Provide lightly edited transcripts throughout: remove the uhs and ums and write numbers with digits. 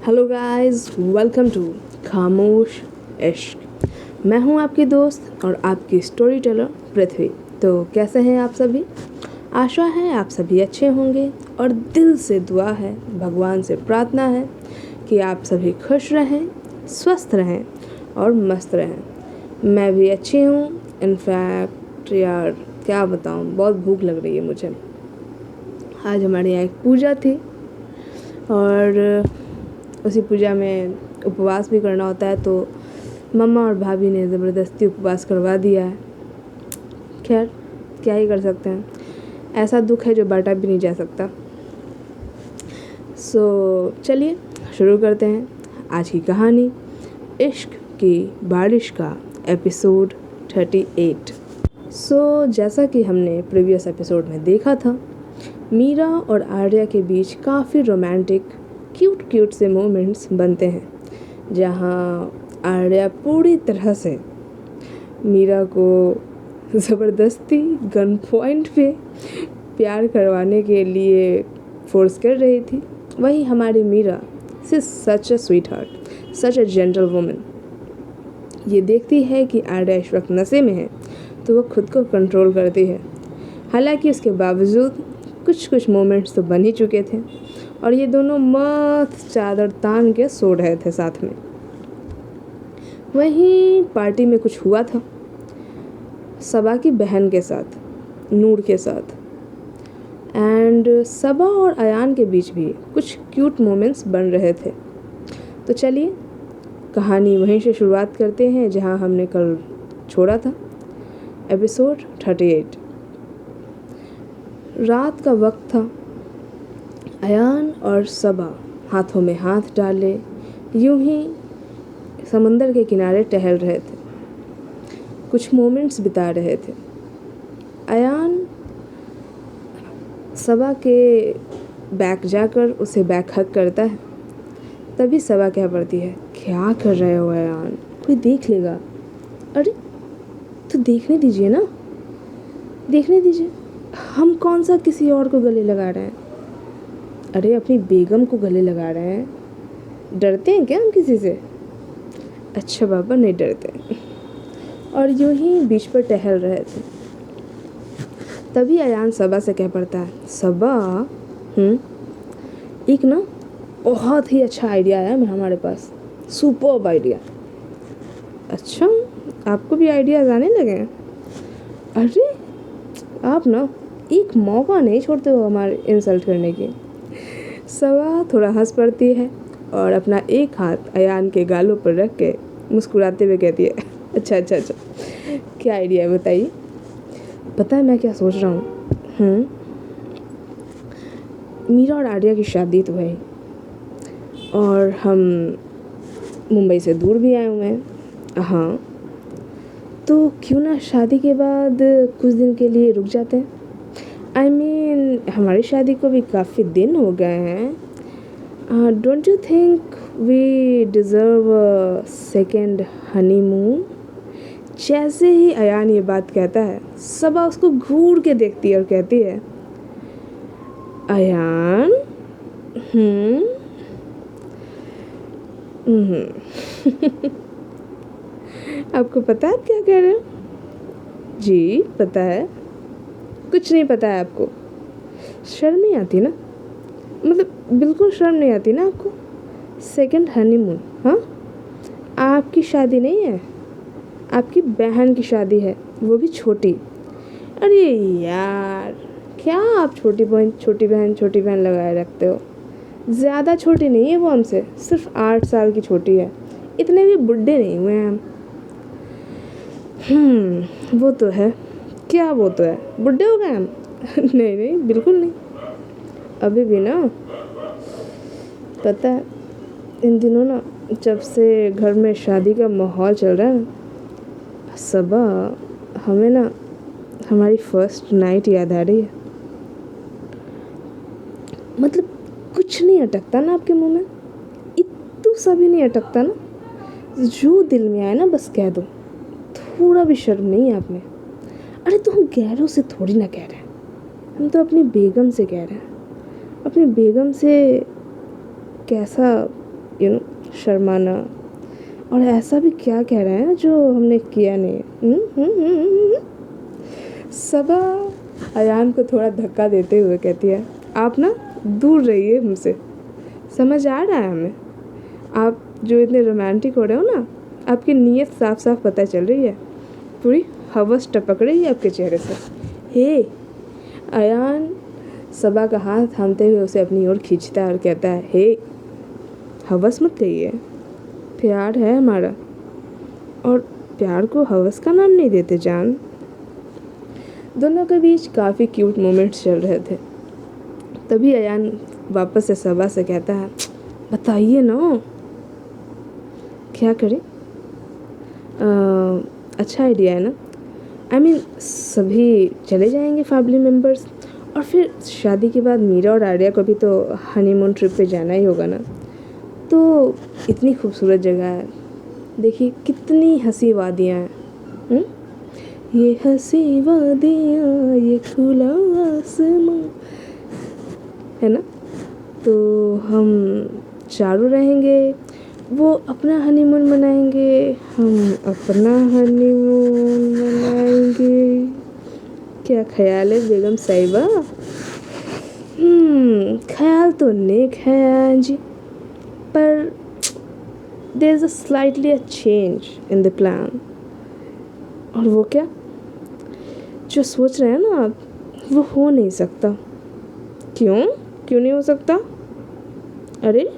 Hello guys, welcome to खामोश इश्क। मैं हूं आपकी दोस्त और आपकी स्टोरी टेलर पृथ्वी। तो कैसे हैं आप सभी? आशा है आप सभी अच्छे होंगे और दिल से दुआ है, भगवान से प्रार्थना है कि आप सभी खुश रहें, स्वस्थ रहें और मस्त रहें। मैं भी अच्छी हूँ। इनफैक्ट यार क्या बताऊँ, बहुत भूख लग रही है मुझे। आज हमारे यहाँ एक पूजा थी और उसी पूजा में उपवास भी करना होता है, तो मम्मा और भाभी ने ज़बरदस्ती उपवास करवा दिया है। खैर क्या ही कर सकते हैं, ऐसा दुख है जो बांटा भी नहीं जा सकता। चलिए शुरू करते हैं आज की कहानी, इश्क की बारिश का एपिसोड 38। जैसा कि हमने प्रीवियस एपिसोड में देखा था, मीरा और आर्या के बीच काफ़ी रोमांटिक क्यूट से मोमेंट्स बनते हैं, जहाँ आर्या पूरी तरह से मीरा को ज़बरदस्ती गन पॉइंट पे प्यार करवाने के लिए फोर्स कर रही थी। वही हमारी मीरा सी such a sweetheart, such a gentle woman. ये देखती है कि आर्या इस वक्त नशे में है तो वो खुद को कंट्रोल करती है। हालांकि उसके बावजूद कुछ मोमेंट्स तो बन ही चुके थे और ये दोनों मस्त चादर तान के सो रहे थे साथ में। वहीं पार्टी में कुछ हुआ था सबा की बहन के साथ, नूर के साथ, एंड सबा और अयान के बीच भी कुछ क्यूट मोमेंट्स बन रहे थे। तो चलिए कहानी वहीं से शुरुआत करते हैं जहां हमने कल छोड़ा था, एपिसोड 38। रात का वक्त था। अयान और सबा हाथों में हाथ डाले यूं ही समंदर के किनारे टहल रहे थे, कुछ मोमेंट्स बिता रहे थे। अयान सबा के बैक जाकर उसे बैक हग करता है। तभी सबा कह पड़ती है, क्या कर रहे हो अयान, कोई देख लेगा। अरे तो देखने दीजिए ना, देखने दीजिए, हम कौन सा किसी और को गले लगा रहे हैं। अरे अपनी बेगम को गले लगा रहे हैं, डरते हैं क्या हम किसी से? अच्छा बाबा नहीं डरते। और यूं ही बीच पर टहल रहे थे। तभी अयान सबा से कह पड़ता है, सबा एक ना बहुत ही अच्छा आइडिया आया है हमारे पास, सुपर्ब आइडिया। अच्छा आपको भी आइडियाज आने लगे हैं? अरे आप ना एक मौका नहीं छोड़ते हो हमारे इंसल्ट करने की। सबा थोड़ा हंस पड़ती है और अपना एक हाथ अयान के गालों पर रख के मुस्कुराते हुए कहती है, अच्छा, क्या आइडिया है बताइए। पता है मैं क्या सोच रहा हूँ? मीरा और आर्या की शादी तो है और हम मुंबई से दूर भी आए हुए हैं। हाँ तो क्यों ना शादी के बाद कुछ दिन के लिए रुक जाते हैं। I mean, हमारी शादी को भी काफ़ी दिन हो गए हैं। Don't you think we deserve a second honeymoon? जैसे ही अयान ये बात कहता है, सबा उसको घूर के देखती है और कहती है, अयान आपको पता है आप क्या कह रहे हो? जी पता है। कुछ नहीं पता है आपको? शर्म नहीं आती ना, मतलब बिल्कुल शर्म नहीं आती ना आपको? Second honeymoon? हाँ आपकी शादी नहीं है, आपकी बहन की शादी है, वो भी छोटी। अरे यार क्या आप छोटी बहन लगाए रखते हो। ज़्यादा छोटी नहीं है वो हमसे, सिर्फ 8 साल की छोटी है, इतने भी बुढ़े नहीं हुए हैं हम। वो तो है, क्या वो तो है, बुढ़े हो गए हम? नहीं बिल्कुल नहीं, अभी भी ना। पता है इन दिनों ना जब से घर में शादी का माहौल चल रहा है ना, सबा हमें ना हमारी फर्स्ट नाइट याद आ रही है। मतलब कुछ नहीं अटकता ना आपके मुंह में, इतू सा भी नहीं अटकता ना, जो दिल में आए ना बस कह दो, थोड़ा भी शर्म नहीं है आप में। अरे तो हम गैरों से थोड़ी ना कह रहे हैं, हम तो अपनी बेगम से कह रहे हैं। अपनी बेगम से कैसा शर्माना, और ऐसा भी क्या कह रहे हैं जो हमने किया नहीं है। सबा अयान को थोड़ा धक्का देते हुए कहती है, आप ना दूर रहिए हमसे, समझ आ रहा है हमें, आप जो इतने रोमांटिक हो रहे हो ना, आपकी नीयत साफ साफ पता चल रही है, पूरी हवस टपक रही है आपके चेहरे से। हे अयान सबा का हाथ थामते हुए उसे अपनी ओर खींचता है और कहता है, हे हवस मत कहिए, प्यार है हमारा, और प्यार को हवस का नाम नहीं देते जान। दोनों के बीच काफ़ी क्यूट मोमेंट्स चल रहे थे। तभी अयान वापस से सबा से कहता है, बताइए ना क्या करें। अच्छा आइडिया है ना, आई मीन सभी चले जाएंगे फैमिली मेम्बर्स, और फिर शादी के बाद मीरा और आर्या को भी तो हनीमून ट्रिप पे जाना ही होगा ना। तो इतनी खूबसूरत जगह है, देखिए कितनी हंसी वादियाँ हैं। ये हंसी वादियाँ, ये खुला आसमां, है ना। तो हम चारों रहेंगे, वो अपना हनीमून मनाएंगे, हम अपना हनीमून मनाएंगे। क्या ख्याल है बेगम साहिबा? ख्याल तो नेक है आयन जी, पर there is a slightly a change in the plan. और वो क्या? जो सोच रहे हैं ना आप, वो हो नहीं सकता। क्यों नहीं हो सकता? अरे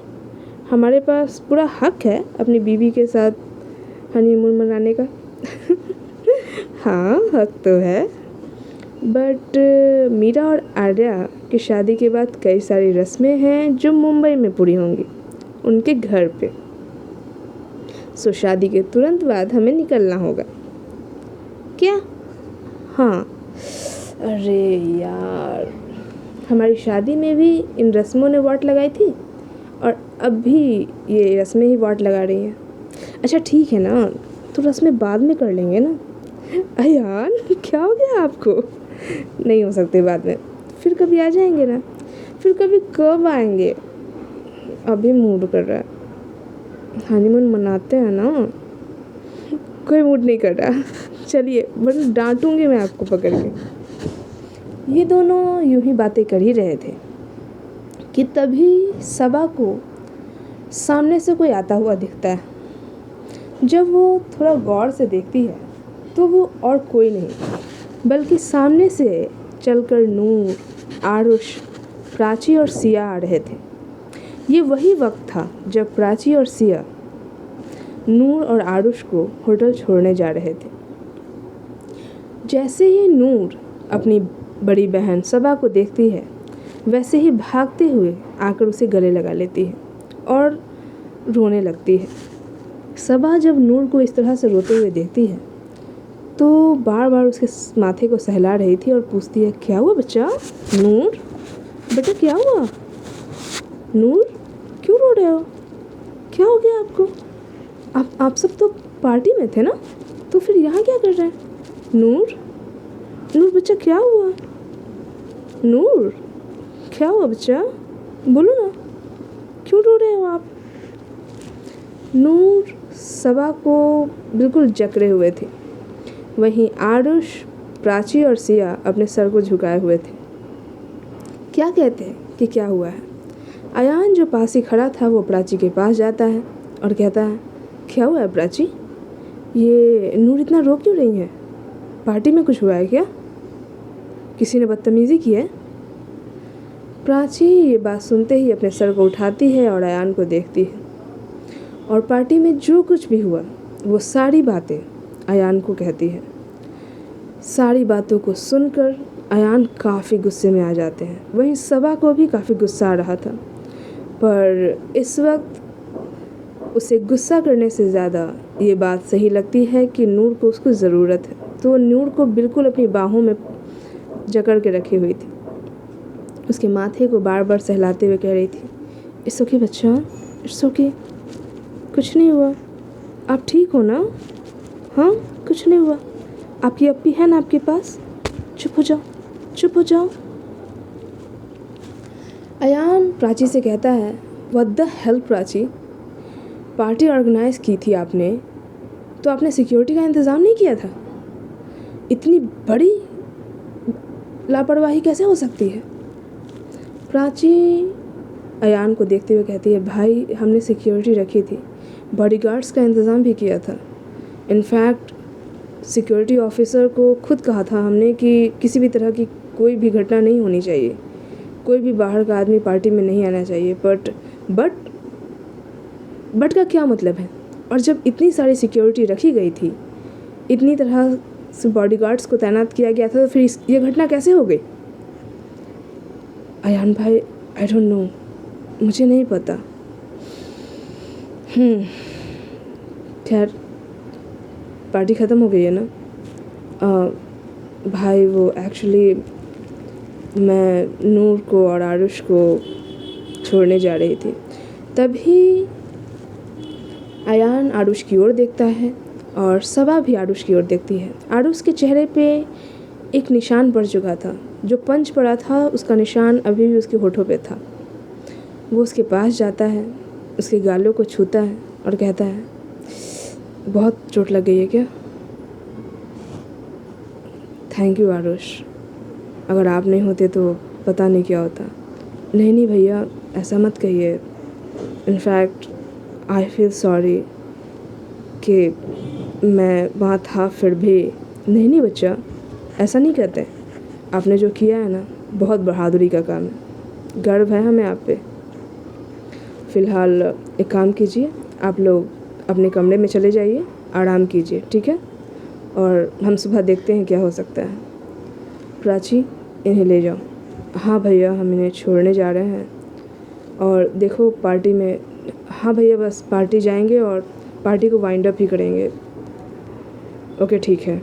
हमारे पास पूरा हक है अपनी बीवी के साथ हनीमून मनाने का। हाँ हक तो है, बट मीरा और आर्या की शादी के बाद कई सारी रस्में हैं जो मुंबई में पूरी होंगी उनके घर पे। सो शादी के तुरंत बाद हमें निकलना होगा। क्या? हाँ, अरे यार, हमारी शादी में भी इन रस्मों ने वाट लगाई थी, और अब भी ये रस्में ही वाट लगा रही हैं। अच्छा ठीक है ना, तो रस्में बाद में कर लेंगे ना। अयान क्या हो गया आपको? नहीं हो सकते बाद में, फिर कभी आ जाएंगे ना। फिर कभी कब आएंगे? अभी मूड कर रहा है, हनीमून मनाते हैं ना। कोई मूड नहीं कर रहा, चलिए, वरना डांटूंगी मैं आपको पकड़ के। ये दोनों यूं ही बातें कर ही रहे थे कि तभी सबा को सामने से कोई आता हुआ दिखता है। जब वो थोड़ा गौर से देखती है तो वो और कोई नहीं बल्कि सामने से चलकर नूर, आरुष, प्राची और सिया आ रहे थे। ये वही वक्त था जब प्राची और सिया नूर और आरुष को होटल छोड़ने जा रहे थे। जैसे ही नूर अपनी बड़ी बहन सबा को देखती है, वैसे ही भागते हुए आकर उसे गले लगा लेती है और रोने लगती है। सबा जब नूर को इस तरह से रोते हुए देखती है तो बार बार उसके माथे को सहला रही थी और पूछती है, क्या हुआ बच्चा? नूर बेटा क्या हुआ? नूर क्यों रो रहे हो? क्या हो गया आपको? आप सब तो पार्टी में थे ना, तो फिर यहाँ क्या कर रहे हैं? नूर बच्चा क्या हुआ? नूर क्या हुआ बच्चा? बोलो ना, क्यों रो रहे हो आप? नूर सबा को बिल्कुल जकड़े हुए थे, वहीं आरुष, प्राची और सिया अपने सर को झुकाए हुए थे। क्या कहते हैं कि क्या हुआ है? अयान जो पास ही खड़ा था वो प्राची के पास जाता है और कहता है, क्या हुआ है प्राची? ये नूर इतना रो क्यों रही है? पार्टी में कुछ हुआ है क्या? किसी ने बदतमीज़ी की है? प्राची ये बात सुनते ही अपने सर को उठाती है और अयान को देखती है, और पार्टी में जो कुछ भी हुआ वो सारी बातें अयान को कहती है। सारी बातों को सुनकर अयान काफ़ी गुस्से में आ जाते हैं। वहीं सबा को भी काफ़ी गुस्सा आ रहा था, पर इस वक्त उसे गुस्सा करने से ज़्यादा ये बात सही लगती है कि नूर को उसको ज़रूरत है, तो नूर को बिल्कुल अपनी बाहों में जकड़ के रखी हुई थी। उसके माथे को बार बार सहलाते हुए कह रही थी, इट्स ओके बच्चा, इट्स ओके, कुछ नहीं हुआ, आप ठीक हो ना? हाँ कुछ नहीं हुआ, आपकी अप्पी है ना आपके पास? चुप हो जाओ, चुप हो जाओ। अयान प्राची से कहता है, what the hell Prachi, party organise की थी आपने, तो आपने सिक्योरिटी का इंतज़ाम नहीं किया था? इतनी बड़ी लापरवाही कैसे हो सकती है? प्राची अयान को देखते हुए कहती है, भाई हमने सिक्योरिटी रखी थी, बॉडीगार्ड्स का इंतज़ाम भी किया था। इनफैक्ट सिक्योरिटी ऑफिसर को खुद कहा था हमने कि किसी भी तरह की कोई भी घटना नहीं होनी चाहिए, कोई भी बाहर का आदमी पार्टी में नहीं आना चाहिए। बट का क्या मतलब है? और जब इतनी सारी सिक्योरिटी रखी गई थी, इतनी तरह से बॉडीगार्ड्स को तैनात किया गया था, तो फिर ये घटना कैसे हो गई? अयान भाई आई डोंट नो, मुझे नहीं पता। खैर पार्टी ख़त्म हो गई है ना? भाई वो एक्चुअली मैं नूर को और आरुष को छोड़ने जा रही थी, तभी अयान आरुष की ओर देखता है और सबा भी आरुष की ओर देखती है। आरुष के चेहरे पे एक निशान पड़ चुका था, जो पंच पड़ा था उसका निशान अभी भी उसके होठों पे था। वो उसके पास जाता है, उसके गालों को छूता है और कहता है, बहुत चोट लग गई है क्या? थैंक यू आरुष, अगर आप नहीं होते तो पता नहीं क्या होता। नहीं भैया, ऐसा मत कहिए। इनफैक्ट आई फील सॉरी कि मैं वहाँ था फिर भी। नहीं बच्चा, ऐसा नहीं कहते। आपने जो किया है ना, बहुत बहादुरी का काम है, गर्व है हमें आप पे। फ़िलहाल एक काम कीजिए, आप लोग अपने कमरे में चले जाइए, आराम कीजिए, ठीक है? और हम सुबह देखते हैं क्या हो सकता है। प्राची, इन्हें ले जाओ। हाँ भैया, हम इन्हें छोड़ने जा रहे हैं। और देखो पार्टी में, हाँ भैया बस पार्टी जाएंगे और पार्टी को वाइंड अप ही करेंगे। ओके ठीक है।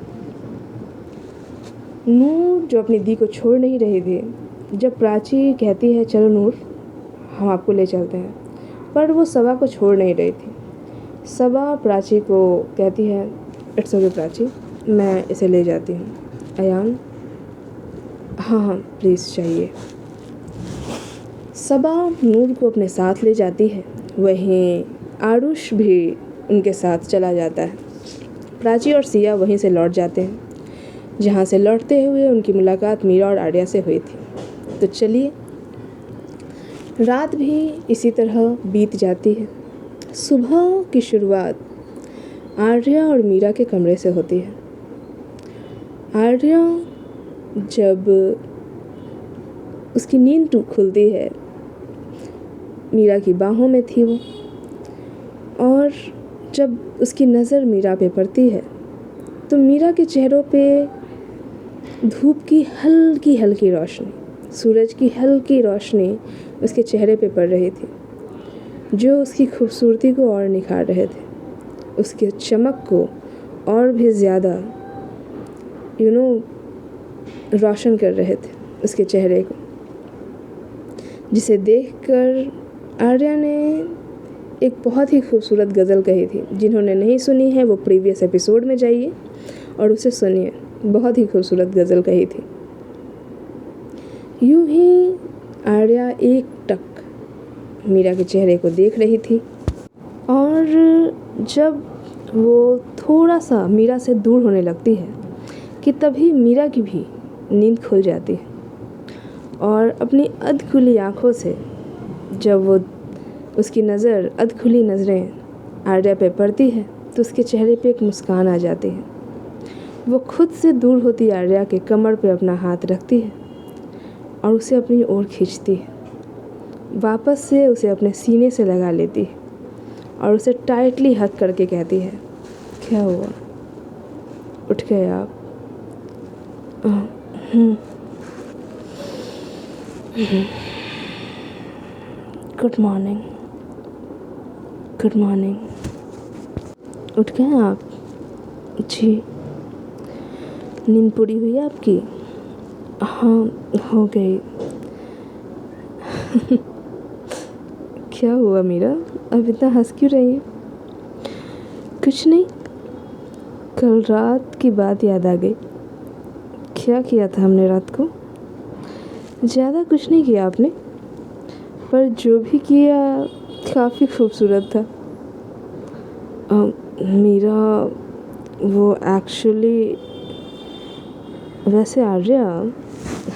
नूर जो अपनी दी को छोड़ नहीं रही थी, जब प्राची कहती है चलो नूर हम आपको ले चलते हैं, पर वो सबा को छोड़ नहीं रही थी। सबा प्राची को कहती है इट्स ओके प्राची, मैं इसे ले जाती हूँ। अयान, हाँ प्लीज़ चाहिए। सबा नूर को अपने साथ ले जाती है, वहीं आरुष भी उनके साथ चला जाता है। प्राची और सिया वहीं से लौट जाते हैं, जहाँ से लौटते हुए उनकी मुलाकात मीरा और आर्या से हुई थी। तो चलिए, रात भी इसी तरह बीत जाती है। सुबह की शुरुआत आर्या और मीरा के कमरे से होती है। आर्या जब उसकी नींद खुलती है, मीरा की बाहों में थी वो, और जब उसकी नज़र मीरा पे पड़ती है तो मीरा के चेहरों पे धूप की हल्की हल्की रोशनी, सूरज की हल्की रोशनी उसके चेहरे पे पड़ रही थी, जो उसकी खूबसूरती को और निखार रहे थे, उसके चमक को और भी ज़्यादा रोशन कर रहे थे उसके चेहरे को, जिसे देखकर आर्या ने एक बहुत ही खूबसूरत गज़ल कही थी। जिन्होंने नहीं सुनी है वो प्रीवियस एपिसोड में जाइए और उसे सुनिए, बहुत ही खूबसूरत गज़ल कही थी। यूं ही आर्या एक टक मीरा के चेहरे को देख रही थी, और जब वो थोड़ा सा मीरा से दूर होने लगती है कि तभी मीरा की भी नींद खुल जाती है, और अपनी अधखुली आँखों से जब वो उसकी नज़र अधखुली नज़रें आर्या पे पड़ती है तो उसके चेहरे पे एक मुस्कान आ जाती है। वो खुद से दूर होती आर्या के कमर पे अपना हाथ रखती है और उसे अपनी ओर खींचती है, वापस से उसे अपने सीने से लगा लेती है और उसे टाइटली हग करके कहती है, क्या हुआ, उठ गए आप? Good morning, good morning. उठ गए आप? जी। नींद पूरी हुई आपकी? हाँ हो गई। क्या हुआ मीरा, अब इतना हंस क्यों रही है? कुछ नहीं, कल रात की बात याद आ गई। क्या किया था हमने रात को? ज़्यादा कुछ नहीं किया आपने, पर जो भी किया काफ़ी खूबसूरत था। मीरा वो एक्चुअली वैसे आर्या,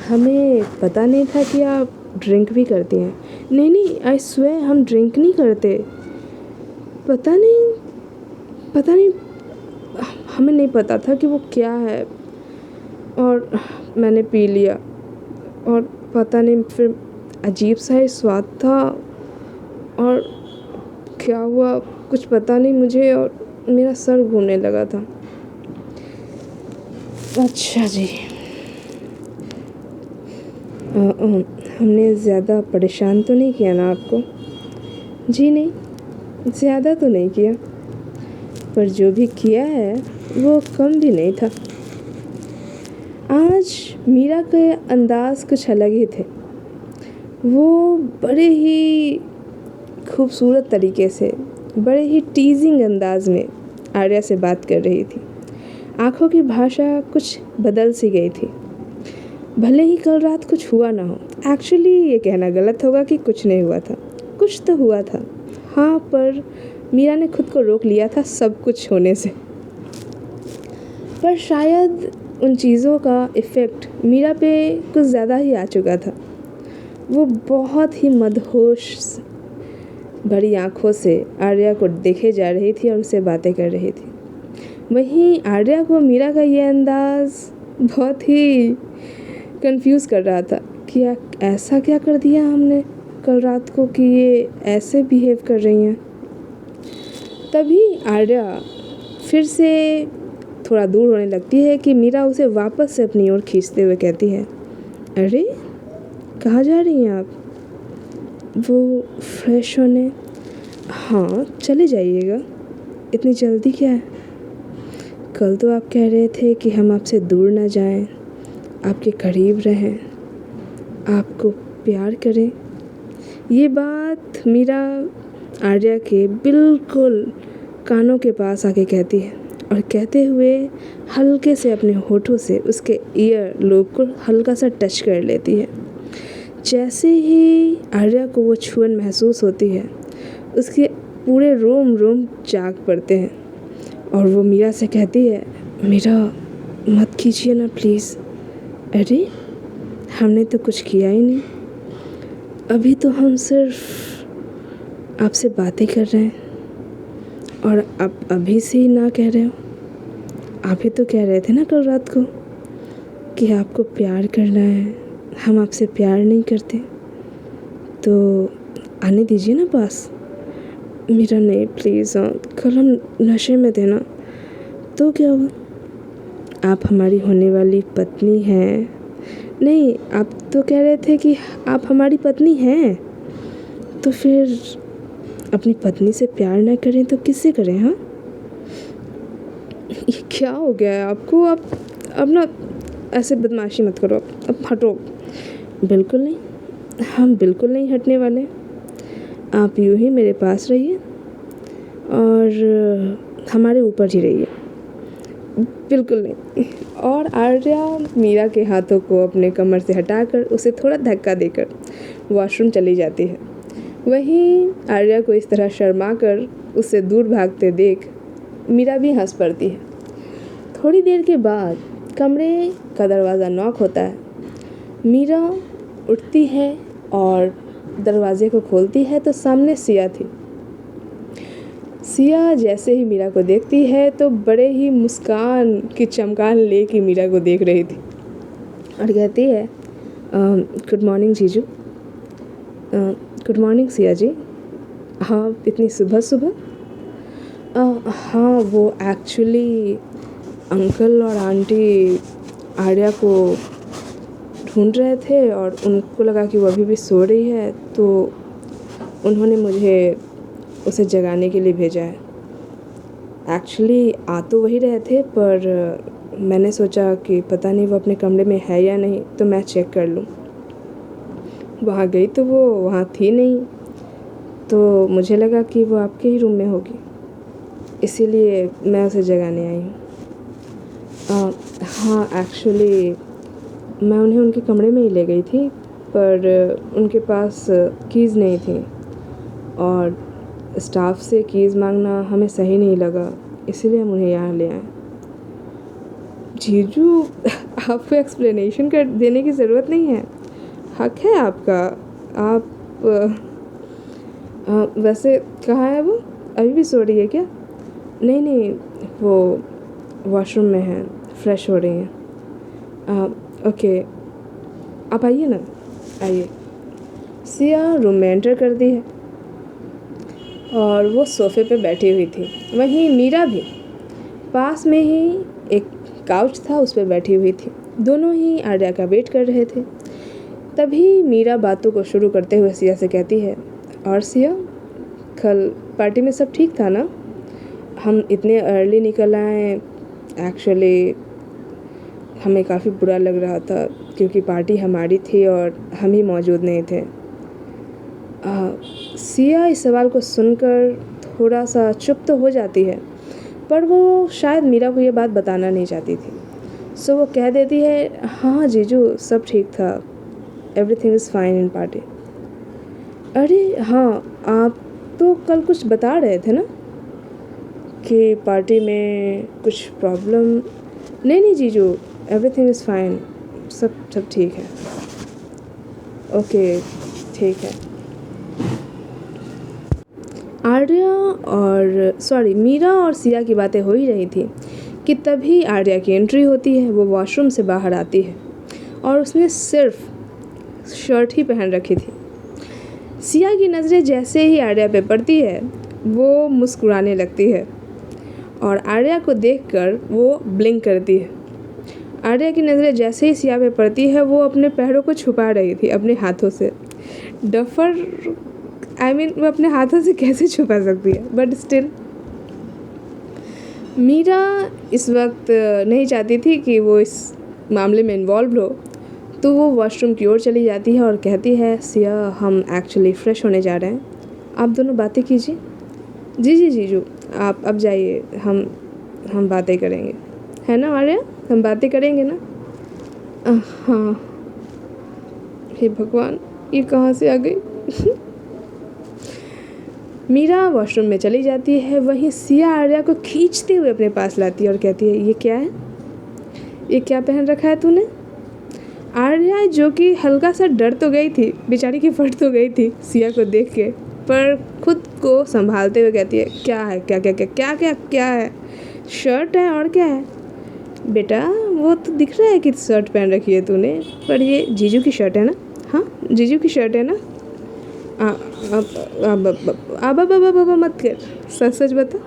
हमें पता नहीं था कि आप ड्रिंक भी करती हैं। नहीं नहीं, आई स्वेयर हम ड्रिंक नहीं करते। पता नहीं हमें नहीं पता था कि वो क्या है, और मैंने पी लिया और पता नहीं फिर अजीब सा ही स्वाद था और क्या हुआ कुछ पता नहीं मुझे, और मेरा सर घूमने लगा था। अच्छा जी, हमने ज़्यादा परेशान तो नहीं किया ना आपको? जी नहीं, ज़्यादा तो नहीं किया, पर जो भी किया है वो कम भी नहीं था। आज मीरा के अंदाज़ कुछ अलग ही थे। वो बड़े ही खूबसूरत तरीके से, बड़े ही टीजिंग अंदाज में आर्या से बात कर रही थी। आँखों की भाषा कुछ बदल सी गई थी। भले ही कल रात कुछ हुआ ना हो, एक्चुअली ये कहना गलत होगा कि कुछ नहीं हुआ था, कुछ तो हुआ था। हाँ, पर मीरा ने खुद को रोक लिया था सब कुछ होने से। पर शायद उन चीज़ों का इफ़ेक्ट मीरा पे कुछ ज़्यादा ही आ चुका था। वो बहुत ही मदहोश भरी आँखों से आर्या को देखे जा रही थी और उनसे बातें कर रही थी। वहीं आर्या को मीरा का ये अंदाज़ बहुत ही कंफ्यूज कर रहा था कि ऐसा क्या कर दिया हमने कल रात को कि ये ऐसे बिहेव कर रही हैं। तभी आर्या फिर से थोड़ा दूर होने लगती है कि मीरा उसे वापस से अपनी ओर खींचते हुए कहती है, अरे कहाँ जा रही हैं आप? वो फ्रेश होने। हाँ, चले जाइएगा, इतनी जल्दी क्या है? कल तो आप कह रहे थे कि हम आपसे दूर ना जाएं, आपके करीब रहें, आपको प्यार करें। ये बात मीरा आर्या के बिल्कुल कानों के पास आके कहती है और कहते हुए हल्के से अपने होठों से उसके ईयर लोब को हल्का सा टच कर लेती है। जैसे ही आर्या को वो छुअन महसूस होती है, उसके पूरे रोम रोम जाग पड़ते हैं और वो मीरा से कहती है, मीरा मत कीजिए ना प्लीज़। अरे हमने तो कुछ किया ही नहीं, अभी तो हम सिर्फ आपसे बातें कर रहे हैं और आप अभी से ही ना कह रहे हो। आप ही तो कह रहे थे ना कल रात को कि आपको प्यार करना है, हम आपसे प्यार नहीं करते, तो आने दीजिए ना पास। मीरा नहीं प्लीज़, कल हम नशे में थे ना, तो क्या हुआ? आप हमारी होने वाली पत्नी हैं। नहीं, आप तो कह रहे थे कि आप हमारी पत्नी हैं, तो फिर अपनी पत्नी से प्यार ना करें तो किससे करें? हाँ, ये क्या हो गया है आपको? आप अब ना ऐसे बदमाशी मत करो, अब हटो। बिल्कुल नहीं, हम बिल्कुल नहीं हटने वाले। आप यूँ ही मेरे पास रहिए और हमारे ऊपर ही रहिए। बिल्कुल नहीं। और आर्या मीरा के हाथों को अपने कमर से हटाकर उसे थोड़ा धक्का देकर वॉशरूम चली जाती है। वहीं आर्या को इस तरह शर्मा कर उससे दूर भागते देख मीरा भी हंस पड़ती है। थोड़ी देर के बाद कमरे का दरवाज़ा नॉक होता है। मीरा उठती है और दरवाजे को खोलती है तो सामने सिया थी। सिया जैसे ही मीरा को देखती है तो बड़े ही मुस्कान की चमकान लेके मीरा को देख रही थी और कहती है, गुड मॉर्निंग जीजू। Good morning Siya ji. हाँ, इतनी सुबह सुबह? हाँ, वो एक्चुअली अंकल और आंटी आर्या को ढूंढ रहे थे और उनको लगा कि वो अभी भी सो रही है, तो उन्होंने मुझे उसे जगाने के लिए भेजा है। एक्चुअली आ तो वही रहे थे, पर मैंने सोचा कि पता नहीं वो अपने कमरे में है या नहीं, तो मैं चेक कर लूँ। वहाँ गई तो वो वहाँ थी नहीं, तो मुझे लगा कि वो आपके ही रूम में होगी, इसीलिए मैं उसे जगाने आई हूँ। हाँ, एक्चुअली मैं उन्हें उनके कमरे में ही ले गई थी, पर उनके पास कीज़ नहीं थी और स्टाफ से कीज़ मांगना हमें सही नहीं लगा, इसलिए हम उन्हें यहाँ ले आए। जीजू, आपको एक्सप्लेनेशन कर देने की ज़रूरत नहीं है, हक है आपका। आप वैसे कहाँ है वो? अभी भी सो रही है क्या? नहीं नहीं, वो वॉशरूम में है, फ्रेश हो रही हैं। ओके, आप आइए ना, आइए। सिया रूम में एंटर कर दी है और वो सोफ़े पे बैठी हुई थी। वहीं मीरा भी पास में ही एक काउच था, उस पर बैठी हुई थी। दोनों ही आर्या का वेट कर रहे थे। तभी मीरा बातों को शुरू करते हुए सिया से कहती है, और सिया, कल पार्टी में सब ठीक था ना? हम इतने अर्ली निकल आए, एक्चुअली हमें काफ़ी बुरा लग रहा था क्योंकि पार्टी हमारी थी और हम ही मौजूद नहीं थे। सिया इस सवाल को सुनकर थोड़ा सा चुप तो हो जाती है, पर वो शायद मीरा को ये बात बताना नहीं चाहती थी। सो वो कह देती है, हाँ जीजू, सब ठीक था, everything is fine in party. अरे हाँ, आप तो कल कुछ बता रहे थे ना कि पार्टी में कुछ प्रॉब्लम? नहीं जीजू, एवरीथिंग इज़ फाइन, सब ठीक है। ओके, ठीक है। मीरा और सिया की बातें हो ही रही थी कि तभी आर्या की एंट्री होती है। वो वॉशरूम से बाहर आती है और उसने सिर्फ शर्ट ही पहन रखी थी। सिया की नज़रें जैसे ही आर्या पे पड़ती है, वो मुस्कुराने लगती है और आर्या को देखकर वो ब्लिंक करती है। आर्या की नज़रें जैसे ही सिया पे पड़ती है, वो अपने पैरों को छुपा रही थी अपने हाथों से। डफर, वो अपने हाथों से कैसे छुपा सकती है, बट स्टिल। मीरा इस वक्त नहीं चाहती थी कि वो इस मामले में इन्वॉल्व हो, तो वो वॉशरूम की ओर चली जाती है और कहती है, सिया, हम एक्चुअली फ़्रेश होने जा रहे हैं, आप दोनों बातें कीजिए। जी जीजू, आप अब जाइए, हम बातें करेंगे, है ना आर्या? हम बातें करेंगे ना? हाँ। हे भगवान, ये कहाँ से आ गई? मीरा वॉशरूम में चली जाती है। वहीं सिया आर्या को खींचते हुए अपने पास लाती है और कहती है, ये क्या है? ये क्या पहन रखा है तूने? आर्या, जो कि हल्का सा डर तो गई थी, बेचारी की फट तो गई थी सिया को देख के, पर खुद को संभालते हुए कहती है, क्या है? क्या है? शर्ट है, और क्या है? बेटा, वो तो दिख रहा है कि शर्ट पहन रखी है तूने, पर ये जीजू की शर्ट है ना? हाँ, जीजू की शर्ट है ना? अब मत कर, सच बता,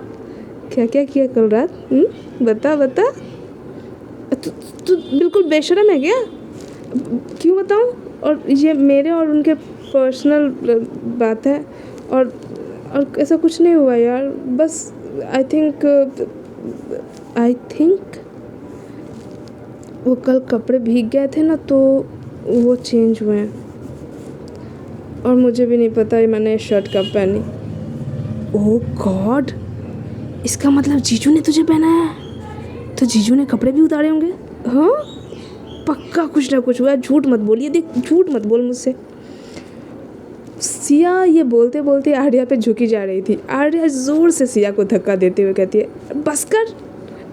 क्या किया कल रात? बता। तू बिल्कुल बेशर्म है क्या? क्यों बताऊँ? और ये मेरे और उनके पर्सनल बात है, और ऐसा कुछ नहीं हुआ यार, बस आई थिंक वो कल कपड़े भीग गए थे ना, तो वो चेंज हुए हैं, और मुझे भी नहीं पता मैंने शर्ट कब पहनी। ओह गॉड, इसका मतलब जीजू ने तुझे पहना है? तो जीजू ने कपड़े भी उतारे होंगे। हाँ, पक्का कुछ ना कुछ हुआ। झूठ मत बोलिए, देख, झूठ मत बोल मुझसे। सिया ये बोलते बोलते आर्या पे झुकी जा रही थी। आर्या ज़ोर से सिया को धक्का देते हुए कहती है, बस कर,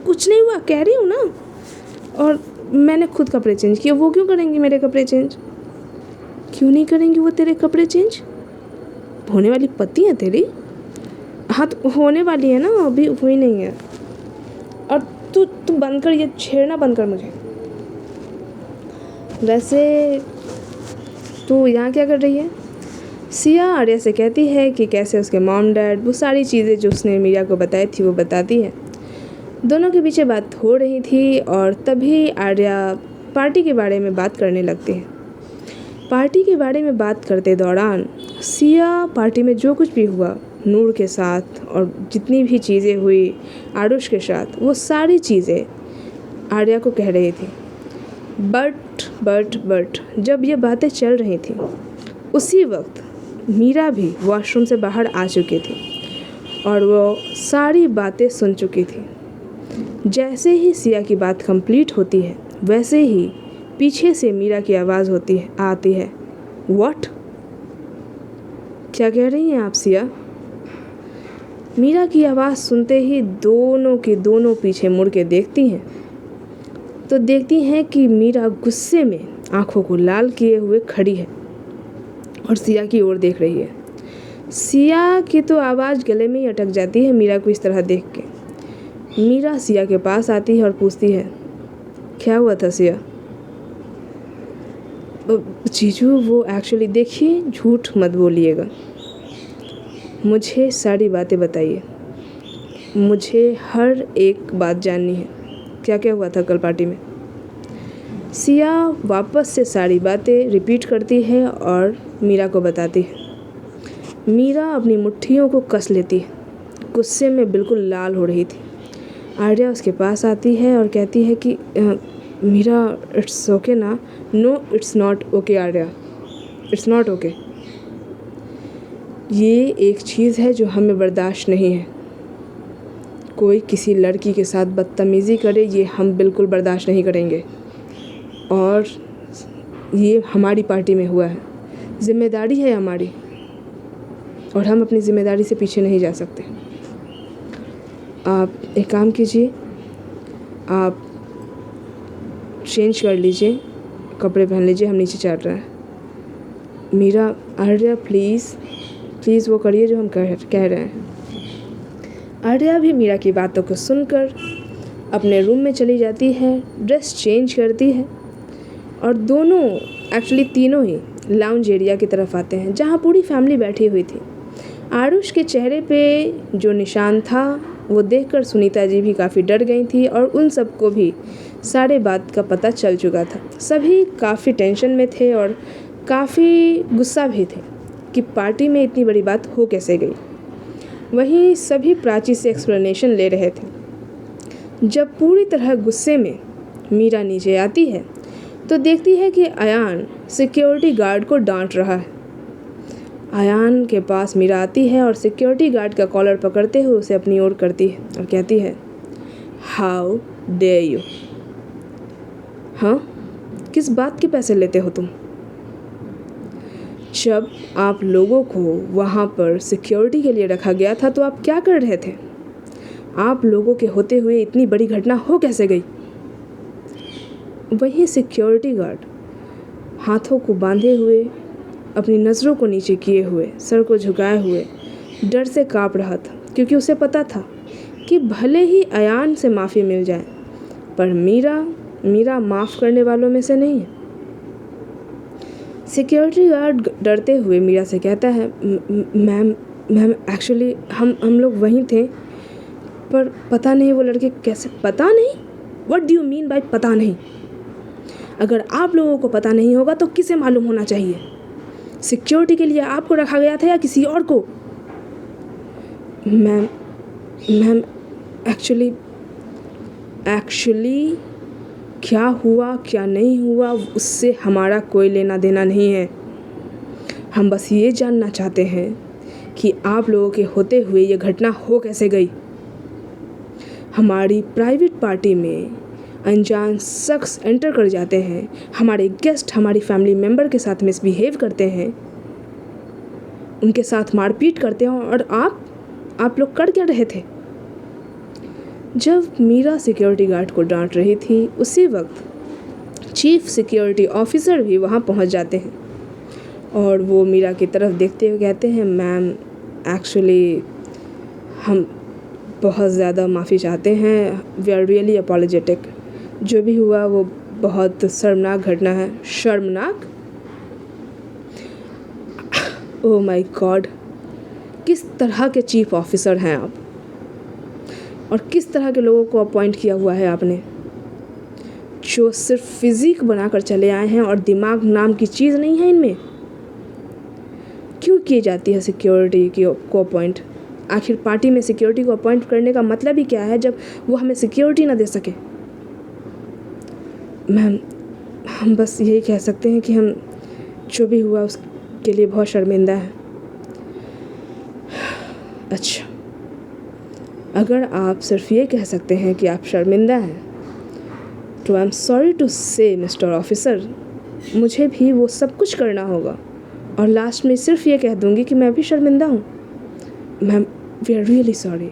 कुछ नहीं हुआ, कह रही हूँ ना। और मैंने खुद कपड़े चेंज किए, वो क्यों करेंगी मेरे कपड़े चेंज? क्यों नहीं करेंगी वो तेरे कपड़े चेंज? होने वाली पति है तेरी? हाँ, तो होने वाली है ना, अभी हुई नहीं है। और तू बंद कर, ये छेड़ना बंद कर मुझे। वैसे तू यहाँ क्या कर रही है? सिया आर्या से कहती है कि कैसे उसके मॉम डैड वो सारी चीज़ें जो उसने मीरा को बताई थी वो बताती है। दोनों के पीछे बात हो रही थी और तभी आर्या पार्टी के बारे में बात करने लगती है। पार्टी के बारे में बात करते दौरान सिया पार्टी में जो कुछ भी हुआ नूर के साथ और जितनी भी चीज़ें हुई आरुष के साथ, वो सारी चीज़ें आर्या को कह रही थी। बट जब ये बातें चल रही थी, उसी वक्त मीरा भी वॉशरूम से बाहर आ चुकी थी और वो सारी बातें सुन चुकी थी। जैसे ही सिया की बात कंप्लीट होती है, वैसे ही पीछे से मीरा की आवाज़ आती है, व्हाट? क्या कह रही हैं आप सिया? मीरा की आवाज़ सुनते ही दोनों के दोनों पीछे मुड़ के देखती हैं तो देखती हैं कि मीरा गुस्से में आंखों को लाल किए हुए खड़ी है और सिया की ओर देख रही है। सिया की तो आवाज़ गले में ही अटक जाती है मीरा को इस तरह देख के। मीरा सिया के पास आती है और पूछती है, क्या हुआ था सिया? जीजू वो एक्चुअली देखिए, झूठ मत बोलिएगा, मुझे सारी बातें बताइए, मुझे हर एक बात जाननी है, क्या क्या हुआ था कल पार्टी में। सिया वापस से सारी बातें रिपीट करती है और मीरा को बताती है। मीरा अपनी मुट्ठियों को कस लेती है, गुस्से में बिल्कुल लाल हो रही थी। आर्या उसके पास आती है और कहती है कि मीरा इट्स ओके ना? No it's not okay Arya, it's not okay. ये एक चीज़ है जो हमें बर्दाश्त नहीं है। कोई किसी लड़की के साथ बदतमीज़ी करे ये हम बिल्कुल बर्दाश्त नहीं करेंगे और ये हमारी पार्टी में हुआ है, जिम्मेदारी है हमारी और हम अपनी ज़िम्मेदारी से पीछे नहीं जा सकते। आप एक काम कीजिए, आप चेंज कर लीजिए, कपड़े पहन लीजिए, हम नीचे चल रहे हैं। मीरा, आर्या प्लीज़ वो करिए जो हम कह रहे हैं। आर्या भी मीरा की बातों को सुनकर अपने रूम में चली जाती है, ड्रेस चेंज करती है और दोनों एक्चुअली तीनों ही लाउंज एरिया की तरफ आते हैं जहाँ पूरी फैमिली बैठी हुई थी। आरुष के चेहरे पे जो निशान था वो देखकर सुनीता जी भी काफ़ी डर गई थी और उन सबको भी सारे बात का पता चल चुका था। सभी काफ़ी टेंशन में थे और काफ़ी गुस्सा भी थे कि पार्टी में इतनी बड़ी बात हो कैसे गई। वहीं सभी प्राची से एक्सप्लेनेशन ले रहे थे। जब पूरी तरह गुस्से में मीरा नीचे आती है तो देखती है कि अयान सिक्योरिटी गार्ड को डांट रहा है। अयान के पास मीरा आती है और सिक्योरिटी गार्ड का कॉलर पकड़ते हुए उसे अपनी ओर करती है और कहती है, हाउ डेयर यू? हाँ, किस बात के पैसे लेते हो तुम? जब आप लोगों को वहाँ पर सिक्योरिटी के लिए रखा गया था तो आप क्या कर रहे थे? आप लोगों के होते हुए इतनी बड़ी घटना हो कैसे गई? वही सिक्योरिटी गार्ड हाथों को बांधे हुए, अपनी नज़रों को नीचे किए हुए, सर को झुकाए हुए डर से काँप रहा था क्योंकि उसे पता था कि भले ही अयान से माफ़ी मिल जाए पर मीरा माफ़ करने वालों में से नहीं है। सिक्योरिटी गार्ड डरते हुए मीरा से कहता है, मैम एक्चुअली हम लोग वहीं थे पर पता नहीं वो लड़के कैसे। पता नहीं? What do you mean by पता नहीं? अगर आप लोगों को पता नहीं होगा तो किसे मालूम होना चाहिए? सिक्योरिटी के लिए आपको रखा गया था या किसी और को? मैम एक्चुअली क्या हुआ क्या नहीं हुआ उससे हमारा कोई लेना देना नहीं है। हम बस ये जानना चाहते हैं कि आप लोगों के होते हुए ये घटना हो कैसे गई। हमारी प्राइवेट पार्टी में अनजान शख्स एंटर कर जाते हैं, हमारे गेस्ट हमारी फैमिली मेम्बर के साथ मिसबिहेव करते हैं, उनके साथ मारपीट करते हैं और आप लोग कर क्या रहे थे? जब मीरा सिक्योरिटी गार्ड को डांट रही थी उसी वक्त चीफ सिक्योरिटी ऑफिसर भी वहाँ पहुँच जाते हैं और वो मीरा की तरफ देखते हुए कहते हैं, मैम एक्चुअली हम बहुत ज़्यादा माफ़ी चाहते हैं, वी आर रियली अपॉलोजेटिक। जो भी हुआ वो बहुत शर्मनाक घटना है। शर्मनाक? ओह माय गॉड, किस तरह के चीफ ऑफिसर हैं आप और किस तरह के लोगों को अपॉइंट किया हुआ है आपने, जो सिर्फ फिजिक बनाकर चले आए हैं और दिमाग नाम की चीज़ नहीं है इनमें? क्यों की जाती है सिक्योरिटी को अपॉइंट? आखिर पार्टी में सिक्योरिटी को अपॉइंट करने का मतलब ही क्या है जब वो हमें सिक्योरिटी ना दे सके? मैम हम बस यही कह सकते हैं कि हम जो भी हुआ उसके लिए बहुत शर्मिंदा हैं। अच्छा, अगर आप सिर्फ ये कह सकते हैं कि आप शर्मिंदा हैं तो आई एम सॉरी टू से मिस्टर ऑफिसर, मुझे भी वो सब कुछ करना होगा और लास्ट में सिर्फ ये कह दूंगी कि मैं भी शर्मिंदा हूँ। We are really sorry.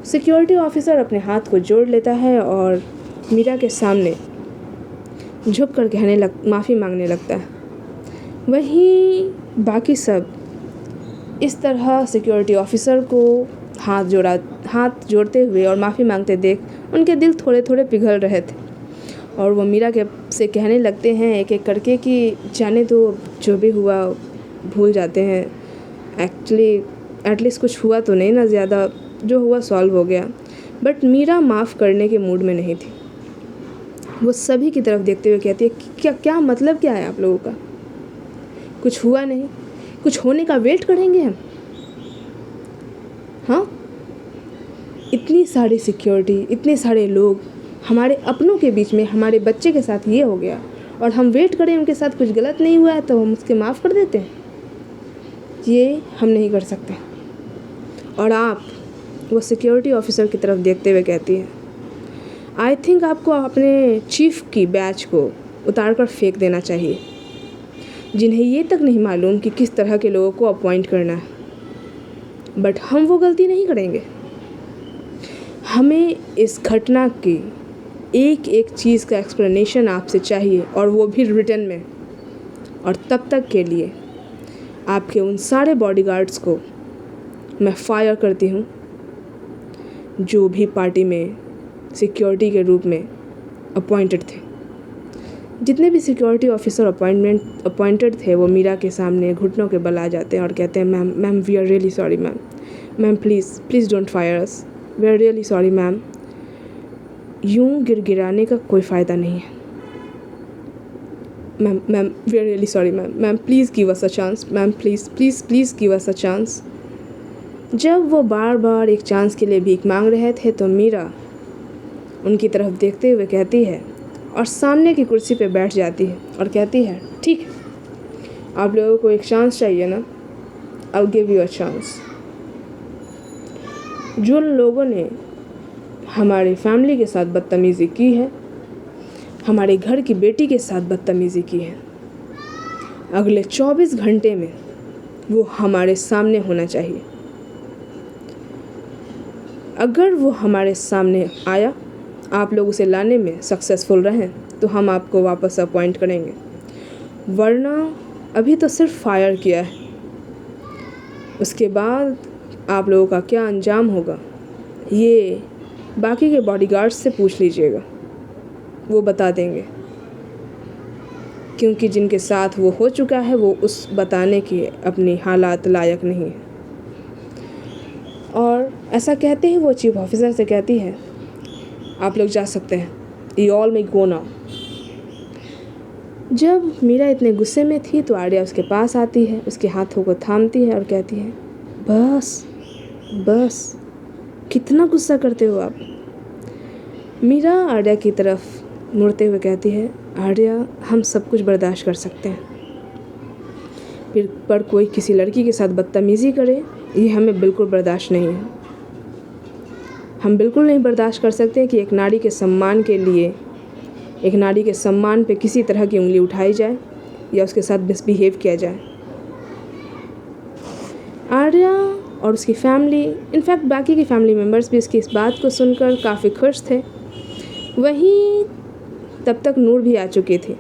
Security officer अपने हाथ को जोड़ लेता है और मीरा के सामने झुक कर माफ़ी मांगने लगता है। वहीं बाकी सब इस तरह सिक्योरिटी ऑफिसर को हाथ जोड़ते हुए और माफ़ी मांगते देख उनके दिल थोड़े थोड़े पिघल रहे थे और वो मीरा से कहने लगते हैं एक एक करके कि जाने दो, जो भी हुआ भूल जाते हैं। एक्चुअली एटलीस्ट कुछ हुआ तो नहीं ना ज़्यादा, जो हुआ सॉल्व हो गया। बट मीरा माफ़ करने के मूड में नहीं थी। वो सभी की तरफ देखते हुए कहती है क्या मतलब क्या है आप लोगों का? कुछ हुआ नहीं, कुछ होने का वेट करेंगे हम? हाँ, इतनी सारी सिक्योरिटी, इतने सारे लोग, हमारे अपनों के बीच में हमारे बच्चे के साथ ये हो गया और हम वेट करें उनके साथ कुछ गलत नहीं हुआ है तो हम उसके माफ़ कर देते हैं? ये हम नहीं कर सकते। और आप, वो सिक्योरिटी ऑफिसर की तरफ देखते हुए कहती है, आई थिंक आपको अपने चीफ की बैच को उतार कर फेंक देना चाहिए, जिन्हें ये तक नहीं मालूम कि किस तरह के लोगों को अपॉइंट करना है। बट हम वो गलती नहीं करेंगे। हमें इस घटना की एक एक चीज़ का एक्सप्लेनेशन आपसे चाहिए और वो भी रिटन में। और तब तक के लिए आपके उन सारे बॉडीगार्ड्स को मैं फायर करती हूँ जो भी पार्टी में सिक्योरिटी के रूप में अपॉइंटेड थे। जितने भी सिक्योरिटी ऑफिसर अपॉइंटेड थे वो मीरा के सामने घुटनों के बल आ जाते हैं और कहते हैं ma'am we are really sorry ma'am please don't fire us, we are really sorry ma'am. यूँ गिड़गिड़ाने का कोई फ़ायदा नहीं है। Ma'am we are really sorry ma'am please give us a chance ma'am, please give us a chance. जब वो बार बार एक चांस के लिए भीख मांग रहे थे तो मीरा उनकी तरफ देखते हुए कहती है और सामने की कुर्सी पे बैठ जाती है और कहती है, ठीक है, आप लोगों को एक चांस चाहिए ना, I will give you a chance. जिन लोगों ने हमारी फैमिली के साथ बदतमीज़ी की है, हमारे घर की बेटी के साथ बदतमीज़ी की है, अगले 24 घंटे में वो हमारे सामने होना चाहिए। अगर वो हमारे सामने आया, आप लोग उसे लाने में सक्सेसफुल रहें तो हम आपको वापस अपॉइंट करेंगे, वरना अभी तो सिर्फ फायर किया है, उसके बाद आप लोगों का क्या अंजाम होगा ये बाकी के बॉडीगार्ड्स से पूछ लीजिएगा, वो बता देंगे। क्योंकि जिनके साथ वो हो चुका है वो उस बताने की अपनी हालात लायक नहीं है। और ऐसा कहते ही वो चीफ ऑफिसर से कहती है, आप लोग जा सकते हैं, you all may go now. जब मीरा इतने गुस्से में थी तो आर्या उसके पास आती है, उसके हाथों को थामती है और कहती है, बस कितना गुस्सा करते हो आप। मीरा आर्या की तरफ मुड़ते हुए कहती है, आर्या हम सब कुछ बर्दाश्त कर सकते हैं, फिर पर कोई किसी लड़की के साथ बदतमीज़ी करे ये हमें बिल्कुल बर्दाश्त नहीं है। हम बिल्कुल नहीं बर्दाश्त कर सकते कि एक नारी के सम्मान के लिए, एक नारी के सम्मान पे किसी तरह की उंगली उठाई जाए या उसके साथ मिसबिहेव किया जाए। आर्या और उसकी फैमिली, इनफैक्ट बाकी की फैमिली मेम्बर्स भी उसकी इस बात को सुनकर काफ़ी खुश थे। वहीं तब तक नूर भी आ चुकी थी।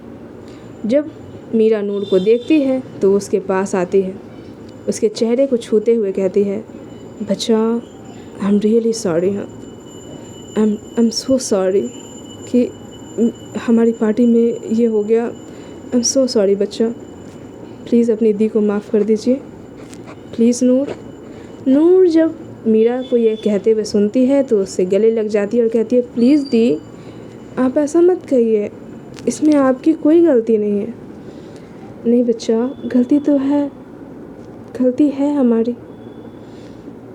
जब मीरा नूर को देखती है तो उसके पास आती है, उसके चेहरे को छूते हुए कहती है, बच्चा आई एम रियली सॉरी, हाँ आई एम सो सॉरी कि हमारी पार्टी में ये हो गया, आई एम सो सॉरी बच्चा, प्लीज़ अपनी दी को माफ़ कर दीजिए प्लीज़। नूर जब मीरा को ये कहते हुए सुनती है तो उससे गले लग जाती है और कहती है, प्लीज़ दी आप ऐसा मत कहिए, इसमें आपकी कोई गलती नहीं है। नहीं बच्चा, गलती तो है, गलती है हमारी,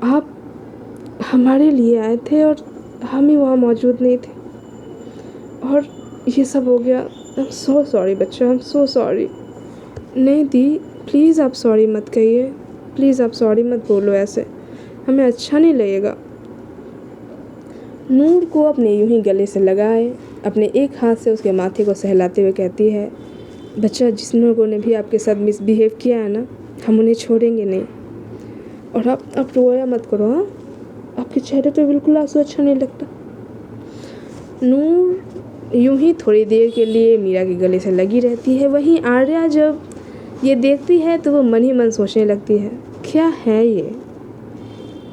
आप हमारे लिए आए थे और हम ही वहाँ मौजूद नहीं थे और ये सब हो गया। आई एम सो सॉरी बच्चा, आई एम सो सॉरी। नहीं दी प्लीज़ आप सॉरी मत कहिए, प्लीज़ आप सॉरी मत बोलो, ऐसे हमें अच्छा नहीं लगेगा। नूर को अपने यूं ही गले से लगाए अपने एक हाथ से उसके माथे को सहलाते हुए कहती है, बच्चा जिस लोगों ने भी आपके साथ मिसबिहेव किया है ना, हम उन्हें छोड़ेंगे नहीं। और आप रोया मत करो, हाँ आपके चेहरे पे बिल्कुल आंसू अच्छा नहीं लगता। नूर यूं ही थोड़ी देर के लिए मीरा के गले से लगी रहती है। वहीं आर्या जब ये देखती है तो वो मन ही मन सोचने लगती है, क्या है ये।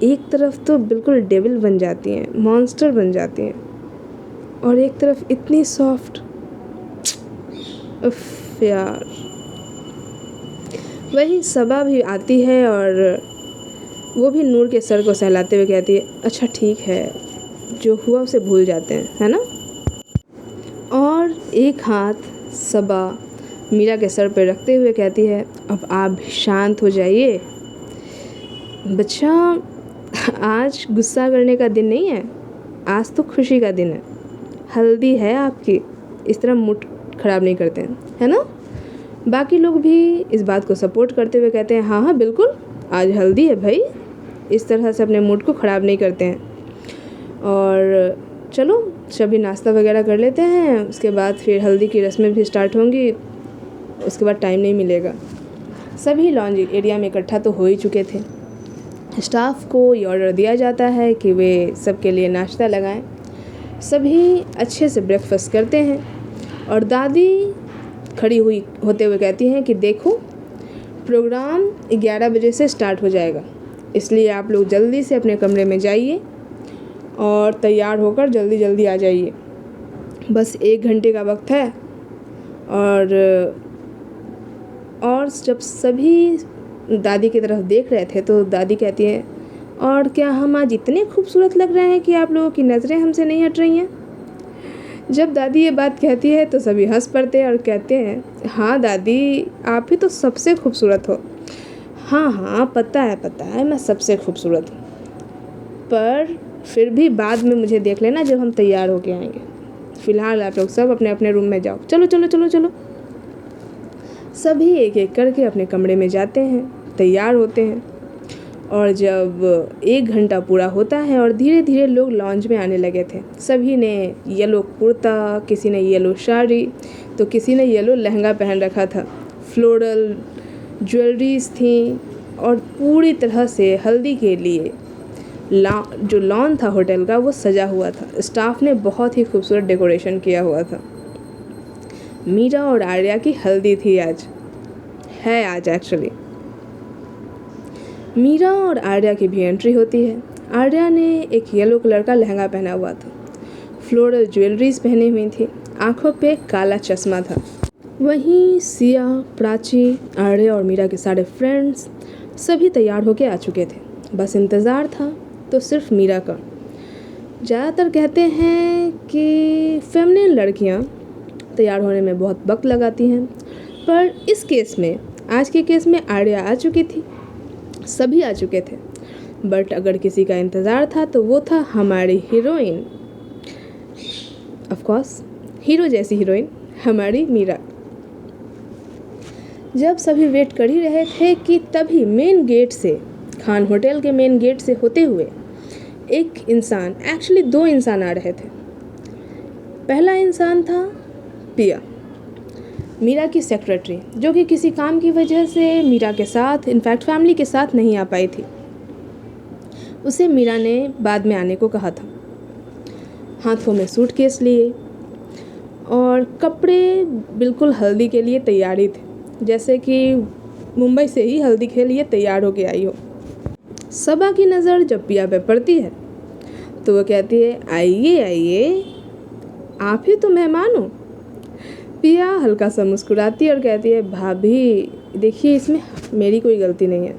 एक तरफ तो बिल्कुल डेविल बन जाती हैं, मॉन्स्टर बन जाती हैं, और एक तरफ इतनी सॉफ्ट। उफ यार। वहीं सबा भी आती है और वो भी नूर के सर को सहलाते हुए कहती है, अच्छा ठीक है, जो हुआ उसे भूल जाते हैं, है ना। और एक हाथ सबा मीरा के सर पर रखते हुए कहती है, अब आप भी शांत हो जाइए बच्चा, आज गुस्सा करने का दिन नहीं है, आज तो खुशी का दिन है। हल्दी है आपकी, इस तरह मूड ख़राब नहीं करते हैं, है ना। बाकी लोग भी इस बात को सपोर्ट करते हुए कहते हैं, हाँ हाँ बिल्कुल, आज हल्दी है भाई, इस तरह से अपने मूड को ख़राब नहीं करते हैं। और चलो सभी नाश्ता वगैरह कर लेते हैं, उसके बाद फिर हल्दी की रस्में भी स्टार्ट होंगी, उसके बाद टाइम नहीं मिलेगा। सभी लॉन्ज एरिया में इकट्ठा तो हो ही चुके थे। स्टाफ को ये ऑर्डर दिया जाता है कि वे सबके लिए नाश्ता लगाएं। सभी अच्छे से ब्रेकफास्ट करते हैं और दादी खड़ी हुई होते हुए कहती हैं कि देखो, प्रोग्राम 11 बजे से स्टार्ट हो जाएगा, इसलिए आप लोग जल्दी से अपने कमरे में जाइए और तैयार होकर जल्दी जल्दी आ जाइए। बस 1 घंटे का वक्त है। और जब सभी दादी की तरफ देख रहे थे तो दादी कहती हैं, और क्या हम आज इतने खूबसूरत लग रहे हैं कि आप लोगों की नज़रें हमसे नहीं हट रही हैं। जब दादी ये बात कहती है तो सभी हंस पड़ते हैं और कहते हैं, हाँ दादी, आप ही तो सबसे खूबसूरत हो। हाँ हाँ पता है मैं सबसे खूबसूरत हूँ, पर फिर भी बाद में मुझे देख लेना जब हम तैयार होके आएंगे। फ़िलहाल आप लोग सब अपने अपने रूम में जाओ, चलो चलो चलो चलो। सभी एक एक करके अपने कमरे में जाते हैं, तैयार होते हैं। और जब 1 घंटा पूरा होता है और धीरे धीरे लोग लॉन्ज में आने लगे थे। सभी ने येलो कुर्ता, किसी ने येलो साड़ी, तो किसी ने येलो लहंगा पहन रखा था। फ्लोरल ज्वेलरीज थी और पूरी तरह से हल्दी के लिए जो लॉन था होटल का वो सजा हुआ था। स्टाफ ने बहुत ही खूबसूरत डेकोरेशन किया हुआ था। मीरा और आर्या की हल्दी थी आज एक्चुअली। मीरा और आर्या की भी एंट्री होती है। आर्या ने एक येलो कलर का लहंगा पहना हुआ था, फ्लोरल ज्वेलरीज पहनी हुई थी, आंखों पे काला चश्मा था। वहीं सिया, प्राची, आर्या और मीरा के सारे फ्रेंड्स सभी तैयार होके आ चुके थे। बस इंतज़ार था तो सिर्फ मीरा का। ज़्यादातर कहते हैं कि फेमिनिन लड़कियां तैयार होने में बहुत वक्त लगाती हैं, पर इस केस में, आज के केस में आर्या आ चुकी थी, सभी आ चुके थे। बट अगर किसी का इंतज़ार था तो वो था हमारी हीरोइन, ऑफ कोर्स हीरो जैसी हीरोइन, हमारी मीरा। जब सभी वेट कर ही रहे थे कि तभी मेन गेट से, खान होटल के मेन गेट से होते हुए एक इंसान, एक्चुअली 2 इंसान आ रहे थे। पहला इंसान था पिया, मीरा की सेक्रेटरी, जो कि किसी काम की वजह से मीरा के साथ, इनफैक्ट फैमिली के साथ नहीं आ पाई थी। उसे मीरा ने बाद में आने को कहा था। हाथों में सूटकेस लिए और कपड़े बिल्कुल हल्दी के लिए तैयारी थे, जैसे कि मुंबई से ही हल्दी के लिए तैयार होके आई हो। सबा की नज़र जब पिया पे पड़ती है तो वो कहती है, आइए आइए, आप ही तो मेहमान हो। पिया हल्का सा मुस्कुराती है और कहती है, भाभी देखिए, इसमें मेरी कोई गलती नहीं है,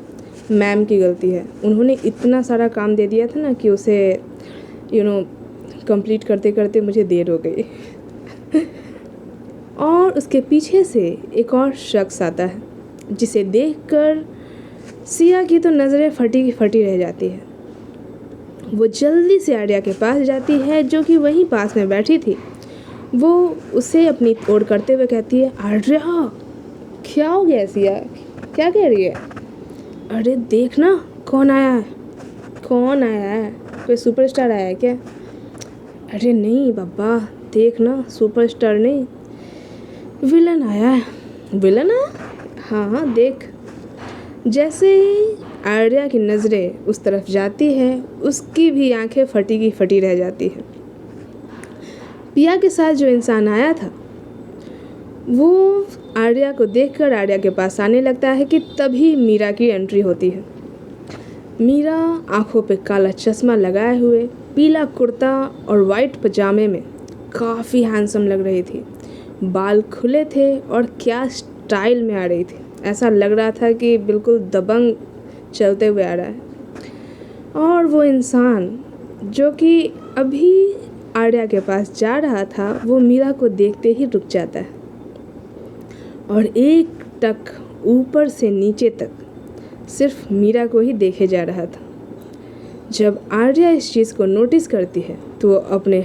मैम की गलती है। उन्होंने इतना सारा काम दे दिया था ना कि उसे कंप्लीट करते करते मुझे देर हो गई। और उसके पीछे से एक और शख्स आता है, जिसे देखकर सिया की तो नज़रें फटी की फटी रह जाती है। वो जल्दी से आर्या के पास जाती है, जो कि वहीं पास में बैठी थी। वो उसे अपनी ओर करते हुए कहती है, आर्या क्या हो गया सिया, क्या कह रही है? अरे देखना कौन आया है, कौन आया है, कोई सुपरस्टार आया है क्या? अरे नहीं बाबा, देखना सुपरस्टार नहीं, विलन आया है। विलन आया? हाँ हाँ देख। जैसे ही आर्या की नज़रें उस तरफ जाती है, उसकी भी आंखें फटी की फटी रह जाती हैं। पिया के साथ जो इंसान आया था वो आर्या को देखकर आर्या के पास आने लगता है कि तभी मीरा की एंट्री होती है। मीरा आंखों पे काला चश्मा लगाए हुए, पीला कुर्ता और वाइट पजामे में काफ़ी हैंडसम लग रही थी। बाल खुले थे और क्या स्टाइल में आ रही थी, ऐसा लग रहा था कि बिल्कुल दबंग चलते हुए आ रहा है। और वो इंसान जो कि अभी आर्या के पास जा रहा था वो मीरा को देखते ही रुक जाता है और एक टक ऊपर से नीचे तक सिर्फ मीरा को ही देखे जा रहा था। जब आर्या इस चीज़ को नोटिस करती है तो वो अपने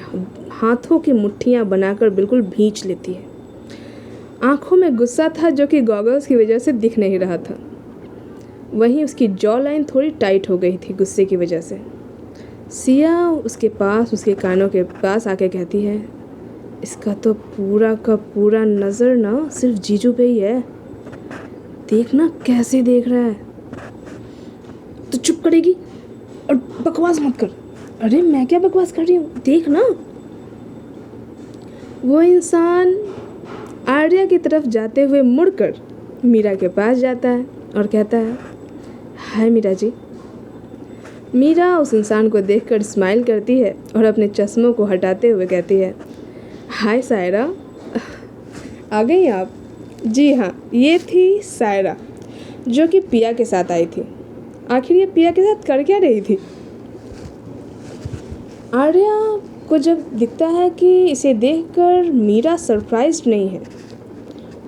हाथों की मुट्ठियाँ बनाकर बिल्कुल भींच लेती है। आंखों में गुस्सा था जो कि गॉगल्स की वजह से दिख नहीं रहा था। वहीं उसकी जॉ लाइन थोड़ी टाइट हो गई थी गुस्से की वजह से। सिया उसके पास, उसके कानों के पास आके कहती है, इसका तो पूरा का पूरा नज़र ना सिर्फ जीजू पे ही है, देखना कैसे देख रहा है। तो चुप करेगी और बकवास मत कर। अरे मैं क्या बकवास कर रही हूँ, देख ना। वो इंसान आर्या की तरफ जाते हुए मुड़कर मीरा के पास जाता है और कहता है, हाय मीरा जी। मीरा उस इंसान को देखकर स्माइल करती है और अपने चश्मों को हटाते हुए कहती है, हाय सायरा, आ गई आप? जी हाँ, ये थी सायरा जो कि पिया के साथ आई थी। आखिर ये पिया के साथ कर क्या रही थी? आर्या को जब दिखता है कि इसे देखकर मीरा सरप्राइज्ड नहीं है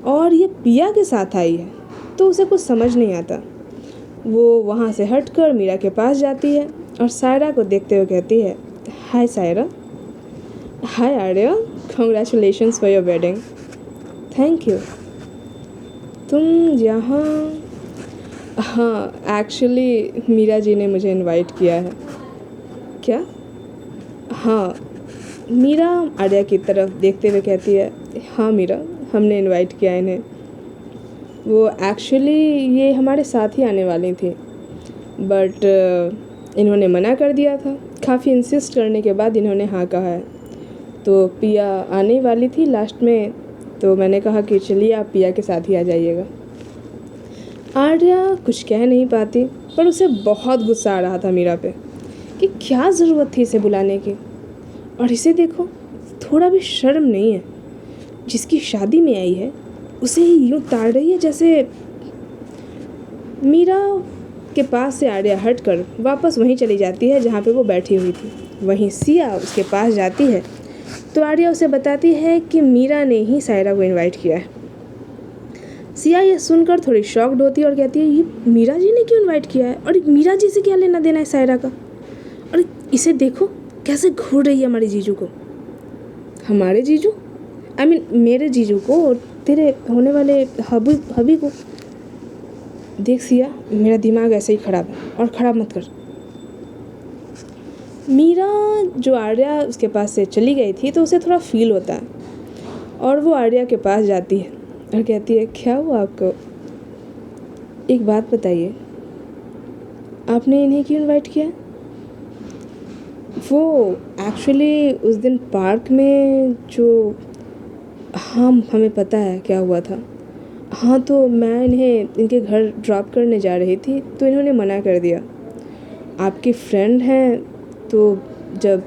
और ये पिया के साथ आई है तो उसे कुछ समझ नहीं आता। वो वहाँ से हटकर मीरा के पास जाती है और सायरा को देखते हुए कहती है, hi Saira. Hi Arya, congratulations for your wedding. Thank you. तुम यहाँ? हाँ, एक्चुअली मीरा जी ने मुझे इनवाइट किया है। क्या? हाँ। मीरा आर्या की तरफ देखते हुए कहती है, हाँ मीरा, हमने इनवाइट किया इन्हें। वो एक्चुअली ये हमारे साथ ही आने वाली थी बट इन्होंने मना कर दिया था। काफ़ी इंसिस्ट करने के बाद इन्होंने हाँ कहा है। तो पिया आने वाली थी लास्ट में, तो मैंने कहा कि चलिए आप पिया के साथ ही आ जाइएगा। आर्या कुछ कह नहीं पाती पर उसे बहुत गुस्सा आ रहा था मीरा पे कि क्या ज़रूरत थी इसे बुलाने की। और इसे देखो, थोड़ा भी शर्म नहीं है। जिसकी शादी में आई है उसे ही यूँ ताड़ रही है जैसे। मीरा के पास से आर्या हटकर वापस वहीं चली जाती है जहाँ पे वो बैठी हुई थी। वहीं सिया उसके पास जाती है तो आर्या उसे बताती है कि मीरा ने ही सायरा को इनवाइट किया है। सिया ये सुनकर थोड़ी शॉक्ड होती है और कहती है, ये मीरा जी ने क्यों इनवाइट किया है और मीरा जी से क्या लेना देना है सायरा का। और इसे देखो कैसे घूर रही है हमारे जीजू को। हमारे जीजू? आई मीन मेरे जीजू को और तेरे होने वाले हबी को। देख सिया, मेरा दिमाग ऐसे ही ख़राब है और ख़राब मत कर। मीरा जो आर्या उसके पास से चली गई थी तो उसे थोड़ा फील होता है और वो आर्या के पास जाती है और कहती है, क्या हुआ आपको? एक बात बताइए, आपने इन्हें क्यों इनवाइट किया? वो एक्चुअली उस दिन पार्क में जो, हाँ हमें पता है क्या हुआ था। हाँ तो मैं इन्हें इनके घर ड्रॉप करने जा रही थी तो इन्होंने मना कर दिया। आपकी फ्रेंड हैं तो जब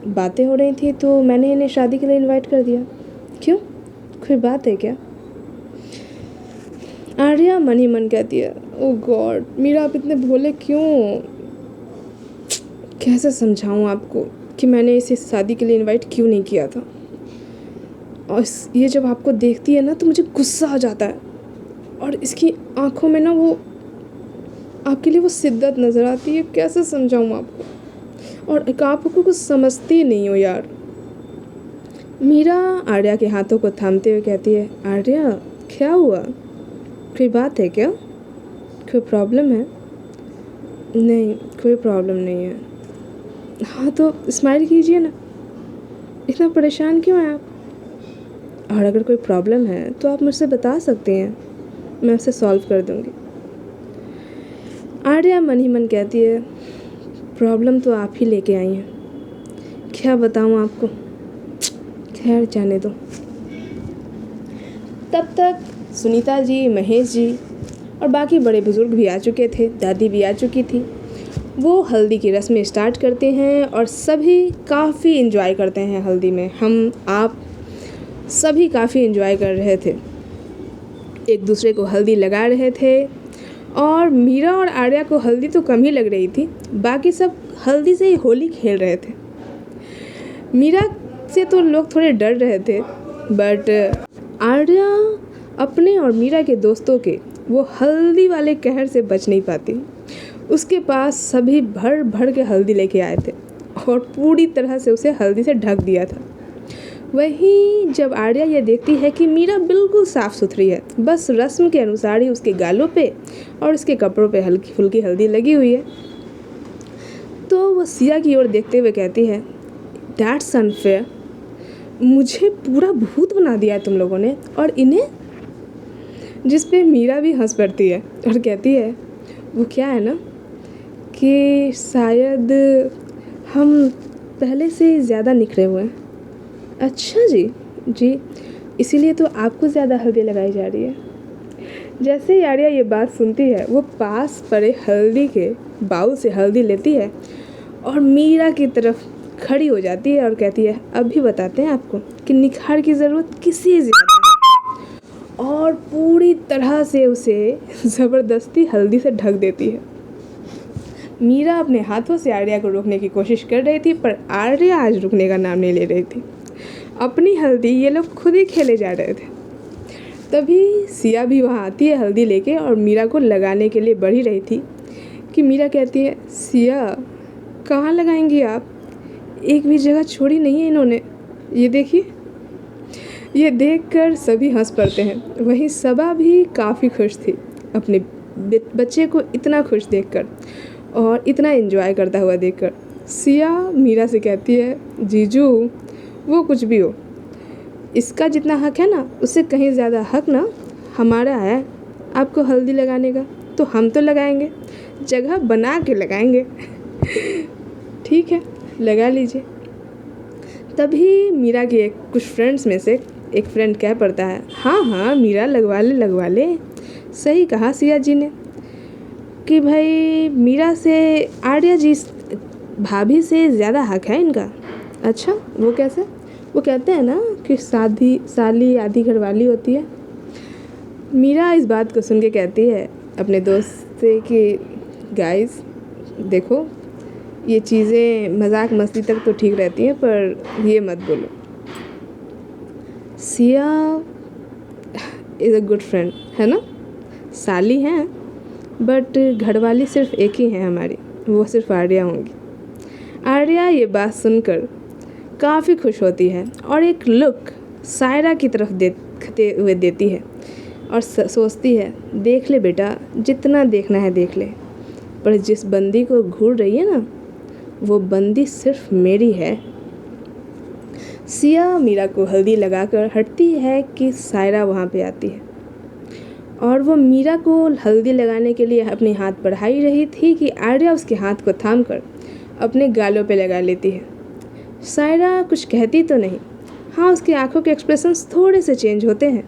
बातें हो रही थी तो मैंने इन्हें शादी के लिए इनवाइट कर दिया। क्यों, कोई बात है क्या? आर्या मन ही मन कहती है, ओह गॉड मीरा आप इतने भोले क्यों? कैसे समझाऊँ आपको कि मैंने इसे शादी के लिए इनवाइट क्यों नहीं किया था। और ये जब आपको देखती है ना तो मुझे गुस्सा आ जाता है और इसकी आंखों में ना वो आपके लिए वो शिद्दत नज़र आती है। कैसे समझाऊँ आपको? और आपको कुछ समझती नहीं हो यार। मीरा आर्या के हाथों को थामते हुए कहती है, आर्या क्या हुआ? कोई बात है क्या? कोई प्रॉब्लम है? नहीं, कोई प्रॉब्लम नहीं है। हाँ तो स्माइल कीजिए ना, इतना परेशान क्यों हैं आप? और अगर कोई प्रॉब्लम है तो आप मुझसे बता सकते हैं, मैं उसे सॉल्व कर दूँगी। आर्या मन ही मन कहती है, प्रॉब्लम तो आप ही लेके आई हैं, क्या बताऊँ आपको, खैर जाने दो। तब तक सुनीता जी, महेश जी और बाकी बड़े बुज़ुर्ग भी आ चुके थे, दादी भी आ चुकी थी। वो हल्दी की रस्में स्टार्ट करते हैं और सभी काफ़ी इन्जॉय करते हैं हल्दी में। हम आप सभी काफ़ी इन्जॉय कर रहे थे, एक दूसरे को हल्दी लगा रहे थे। और मीरा और आर्या को हल्दी तो कम ही लग रही थी, बाकी सब हल्दी से ही होली खेल रहे थे। मीरा से तो लोग थोड़े डर रहे थे, बट आर्या अपने और मीरा के दोस्तों के वो हल्दी वाले कहर से बच नहीं पाती। उसके पास सभी भर भर के हल्दी लेके आए थे और पूरी तरह से उसे हल्दी से ढक दिया था। वहीं जब आर्या ये देखती है कि मीरा बिल्कुल साफ़ सुथरी है, बस रस्म के अनुसार ही उसके गालों पे और उसके कपड़ों पे हल्की फुल्की हल्दी लगी हुई है, तो वो सिया की ओर देखते हुए कहती है, दैट्स अनफेयर, मुझे पूरा भूत बना दिया है तुम लोगों ने और इन्हें। जिस पे मीरा भी हंस पड़ती है और कहती है, वो क्या है ना कि शायद हम पहले से ज़्यादा निखरे हुए हैं। अच्छा जी, इसीलिए तो आपको ज़्यादा हल्दी लगाई जा रही है। जैसे ही आर्या ये बात सुनती है, वो पास पड़े हल्दी के बाउल से हल्दी लेती है और मीरा की तरफ खड़ी हो जाती है और कहती है, अभी बताते हैं आपको कि निखार की ज़रूरत किसी ज़्यादा है, और पूरी तरह से उसे ज़बरदस्ती हल्दी से ढक देती है। मीरा अपने हाथों से आर्या को रोकने की कोशिश कर रही थी, पर आर्या आज रुकने का नाम नहीं ले रही थी। अपनी हल्दी ये लोग खुद ही खेले जा रहे थे। तभी सिया भी वहाँ आती है हल्दी लेके और मीरा को लगाने के लिए बढ़ ही रही थी कि मीरा कहती है, सिया कहाँ लगाएंगी आप, एक भी जगह छोड़ी नहीं है इन्होंने, ये देखिए। ये देखकर सभी हंस पड़ते हैं। वहीं सबा भी काफ़ी खुश थी अपने बच्चे को इतना खुश देखकर और इतना एंजॉय करता हुआ देखकर। सिया मीरा से कहती है, जीजू वो कुछ भी हो, इसका जितना हक है ना, उससे कहीं ज़्यादा हक ना हमारा है आपको हल्दी लगाने का, तो हम तो लगाएंगे, जगह बना के लगाएंगे। ठीक है, लगा लीजिए। तभी मीरा के कुछ फ्रेंड्स में से एक फ्रेंड कह पड़ता है, हाँ मीरा लगवा ले, सही कहा सिया जी ने कि भाई मीरा से आर्या जी भाभी से ज़्यादा हक है इनका। अच्छा, वो कैसे? वो कहते हैं ना कि साली आधी घरवाली होती है। मीरा इस बात को सुन के कहती है अपने दोस्त से कि गाइस देखो, ये चीज़ें मजाक मस्ती तक तो ठीक रहती हैं, पर ये मत बोलो। Siya is a good friend, है ना, साली हैं, बट घरवाली सिर्फ एक ही है हमारी, वो सिर्फ आर्या होंगी। आर्या ये बात सुनकर काफ़ी खुश होती है और एक लुक सायरा की तरफ देखते हुए देती है और सोचती है, देख ले बेटा, जितना देखना है देख ले, पर जिस बंदी को घूर रही है ना, वो बंदी सिर्फ मेरी है। सिया मीरा को हल्दी लगाकर हटती है कि सायरा वहाँ पे आती है और वो मीरा को हल्दी लगाने के लिए अपने हाथ बढ़ा ही रही थी कि आर्या उसके हाथ को थामकर अपने गालों पे लगा लेती है। सायरा कुछ कहती तो नहीं, हाँ उसकी आंखों के एक्सप्रेशंस थोड़े से चेंज होते हैं,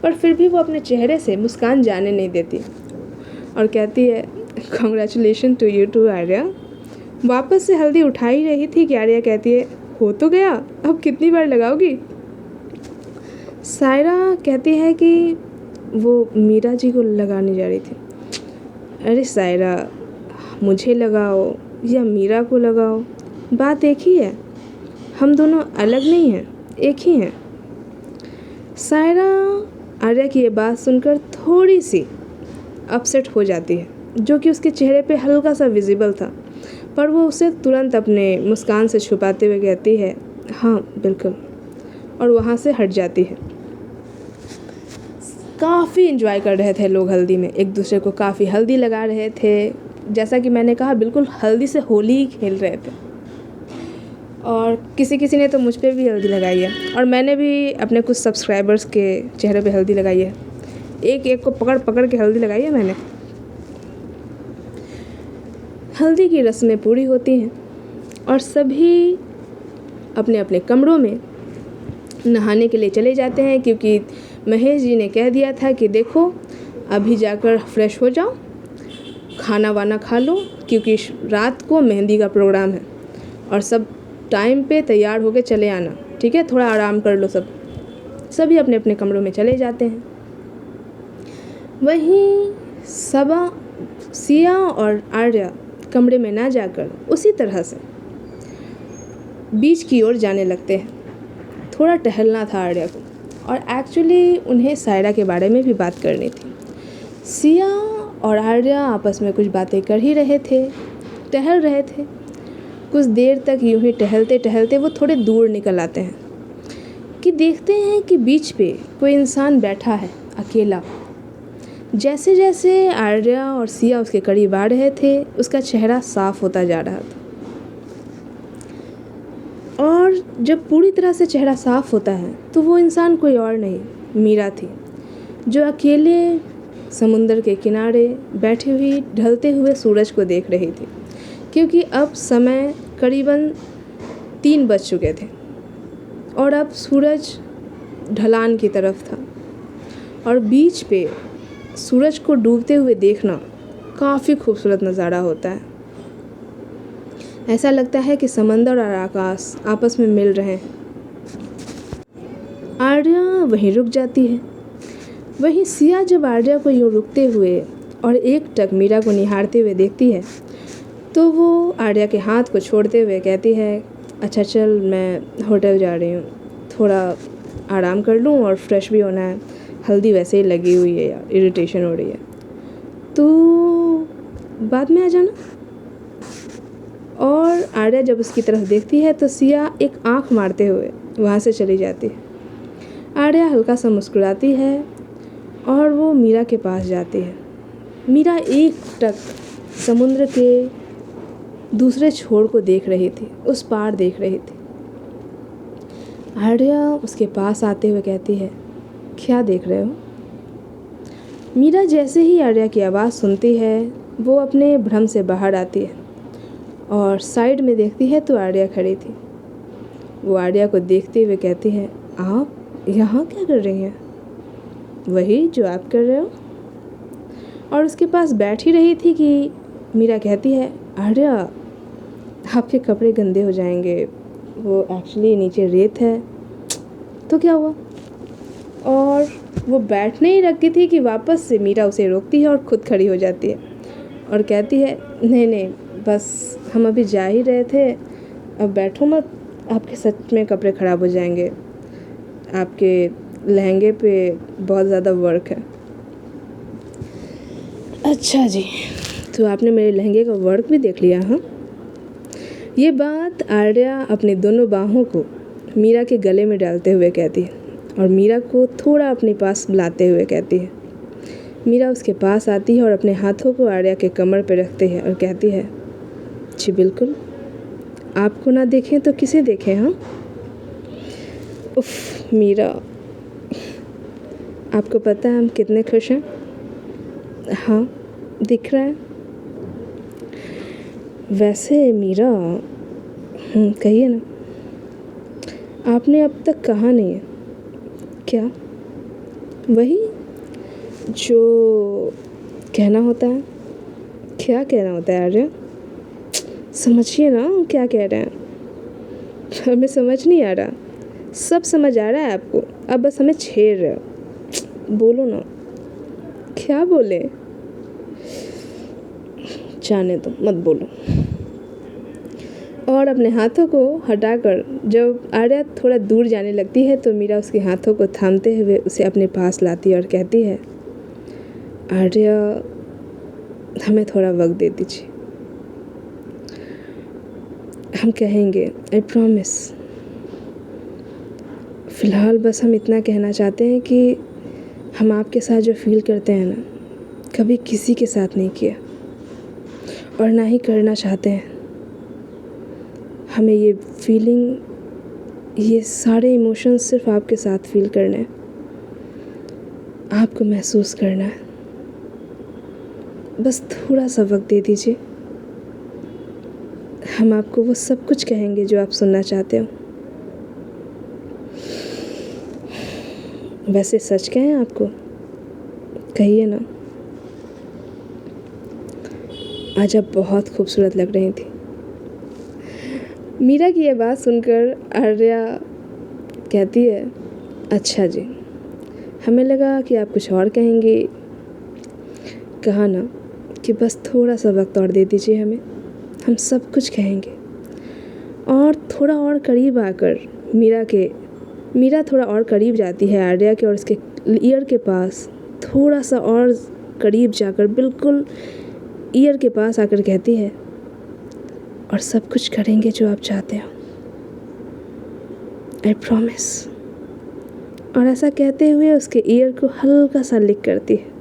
पर फिर भी वो अपने चेहरे से मुस्कान जाने नहीं देती और कहती है, congratulation to you to Arya. वापस से हल्दी उठा ही रही थी कि आर्या कहती है, हो तो गया, अब कितनी बार लगाओगी? सायरा कहती है कि वो मीरा जी को लगाने जा रही थी। अरे सायरा, मुझे लगाओ या मीरा को लगाओ, बात एक ही है, हम दोनों अलग नहीं हैं, एक ही हैं। सायरा आर्या की ये बात सुनकर थोड़ी सी अपसेट हो जाती है, जो कि उसके चेहरे पे हल्का सा विजिबल था, पर वो उसे तुरंत अपने मुस्कान से छुपाते हुए कहती है, हाँ बिल्कुल, और वहाँ से हट जाती है। काफ़ी इन्जॉय कर रहे थे लोग हल्दी में, एक दूसरे को काफ़ी हल्दी लगा रहे थे। जैसा कि मैंने कहा, बिल्कुल हल्दी से होली ही खेल रहे थे। और किसी ने तो मुझ पे भी हल्दी लगाई है और मैंने भी अपने कुछ सब्सक्राइबर्स के चेहरे पे हल्दी लगाई है। एक एक को पकड़ के हल्दी लगाई है मैंने। हल्दी की रस्में पूरी होती हैं और सभी अपने अपने कमरों में नहाने के लिए चले जाते हैं, क्योंकि महेश जी ने कह दिया था कि देखो अभी जाकर फ्रेश हो जाओ, खाना वाना खा लो, क्योंकि रात को मेहंदी का प्रोग्राम है और सब टाइम पे तैयार होके चले आना, ठीक है, थोड़ा आराम कर लो। सभी अपने अपने कमरों में चले जाते हैं। वहीं सिया और आर्या कमरे में ना जाकर उसी तरह से बीच की ओर जाने लगते हैं। थोड़ा टहलना था आर्या को, और एक्चुअली उन्हें सायरा के बारे में भी बात करनी थी। सिया और आर्या आपस में कुछ बातें कर ही रहे थे, टहल रहे थे। कुछ देर तक यूं ही टहलते टहलते वो थोड़े दूर निकल आते हैं कि देखते हैं कि बीच पे कोई इंसान बैठा है अकेला। जैसे जैसे आर्या और सिया उसके करीब आ रहे थे, उसका चेहरा साफ होता जा रहा था, और जब पूरी तरह से चेहरा साफ होता है तो वो इंसान कोई और नहीं, मीरा थी, जो अकेले समुंदर के किनारे बैठी हुई ढलते हुए सूरज को देख रही थी, क्योंकि अब समय करीबन 3 बज चुके थे और अब सूरज ढलान की तरफ था, और बीच पे सूरज को डूबते हुए देखना काफ़ी खूबसूरत नज़ारा होता है। ऐसा लगता है कि समंदर और आकाश आपस में मिल रहे हैं। आर्या वहीं रुक जाती है। वहीं सिया जब आर्या को यूँ रुकते हुए और एकटक मीरा को निहारते हुए देखती है, तो वो आर्या के हाथ को छोड़ते हुए कहती है, अच्छा चल, मैं होटल जा रही हूँ, थोड़ा आराम कर लूँ और फ्रेश भी होना है, हल्दी वैसे ही लगी हुई है यार, इरिटेशन हो रही है, तो बाद में आ जाना। और आर्या जब उसकी तरफ देखती है तो सिया एक आंख मारते हुए वहाँ से चली जाती है। आर्या हल्का सा मुस्कुराती है और वो मीरा के पास जाती है। मीरा एकटक समुद्र के दूसरे छोर को देख रही थी, उस पार देख रही थी। आर्या उसके पास आते हुए कहती है, क्या देख रहे हो? मीरा जैसे ही आर्या की आवाज़ सुनती है, वो अपने भ्रम से बाहर आती है और साइड में देखती है तो आर्या खड़ी थी। वो आर्या को देखते हुए कहती है, आप यहाँ क्या कर रही हैं? वही जो आप कर रहे हो। और उसके पास बैठ ही रही थी कि मीरा कहती है, आर्या आपके कपड़े गंदे हो जाएंगे, वो एक्चुअली नीचे रेत है। तो क्या हुआ? और वो बैठने ही रखी थी कि वापस से मीरा उसे रोकती है और ख़ुद खड़ी हो जाती है और कहती है, नहीं नहीं, बस हम अभी जा ही रहे थे, अब बैठो मत, आपके सच में कपड़े ख़राब हो जाएंगे, आपके लहंगे पे बहुत ज़्यादा वर्क है। अच्छा जी, तो आपने मेरे लहंगे का वर्क भी देख लिया? हाँ। ये बात आर्या अपनी दोनों बाहों को मीरा के गले में डालते हुए कहती है और मीरा को थोड़ा अपने पास बुलाते हुए कहती है। मीरा उसके पास आती है और अपने हाथों को आर्या के कमर पर रखती है और कहती है, जी बिल्कुल, आपको ना देखें तो किसे देखें? हाँ। उफ मीरा, आपको पता है हम कितने खुश हैं? हाँ, दिख रहा है। वैसे मीरा, कहिए ना, आपने अब तक कहा नहीं है। क्या? वही जो कहना होता है। क्या कहना होता है आर्या? समझिए ना क्या कह रहे हैं। हमें समझ नहीं आ रहा, सब समझ आ रहा है आपको, अब बस हमें छेड़ रहे हो। बोलो ना, क्या बोले? जाने दो, मत बोलो। और अपने हाथों को हटाकर जब आर्या थोड़ा दूर जाने लगती है तो मीरा उसके हाथों को थामते हुए उसे अपने पास लाती है और कहती है, आर्या हमें थोड़ा वक्त दे दीजिए, हम कहेंगे, आई प्रॉमिस। फ़िलहाल बस हम इतना कहना चाहते हैं कि हम आपके साथ जो फील करते हैं ना, कभी किसी के साथ नहीं किया और ना ही करना चाहते हैं। हमें ये फीलिंग, ये सारे इमोशंस सिर्फ आपके साथ फील करना है, आपको महसूस करना है। बस थोड़ा सा वक्त दे दीजिए। हम आपको वो सब कुछ कहेंगे जो आप सुनना चाहते हो। वैसे सच कहें आपको, कहिए ना। आज आप बहुत खूबसूरत लग रही थी। मीरा की यह बात सुनकर आर्या कहती है, अच्छा जी, हमें लगा कि आप कुछ और कहेंगे। कहा ना कि बस थोड़ा सा वक्त और दे दीजिए हमें, हम सब कुछ कहेंगे। और थोड़ा और करीब आकर मीरा थोड़ा और करीब जाती है आर्या के और उसके ईयर के पास, थोड़ा सा और करीब जाकर बिल्कुल ईयर के पास आकर कहती है, और सब कुछ करेंगे जो आप चाहते हो, आई प्रॉमिस। और ऐसा कहते हुए उसके ईयर को हल्का सा लिक करती है।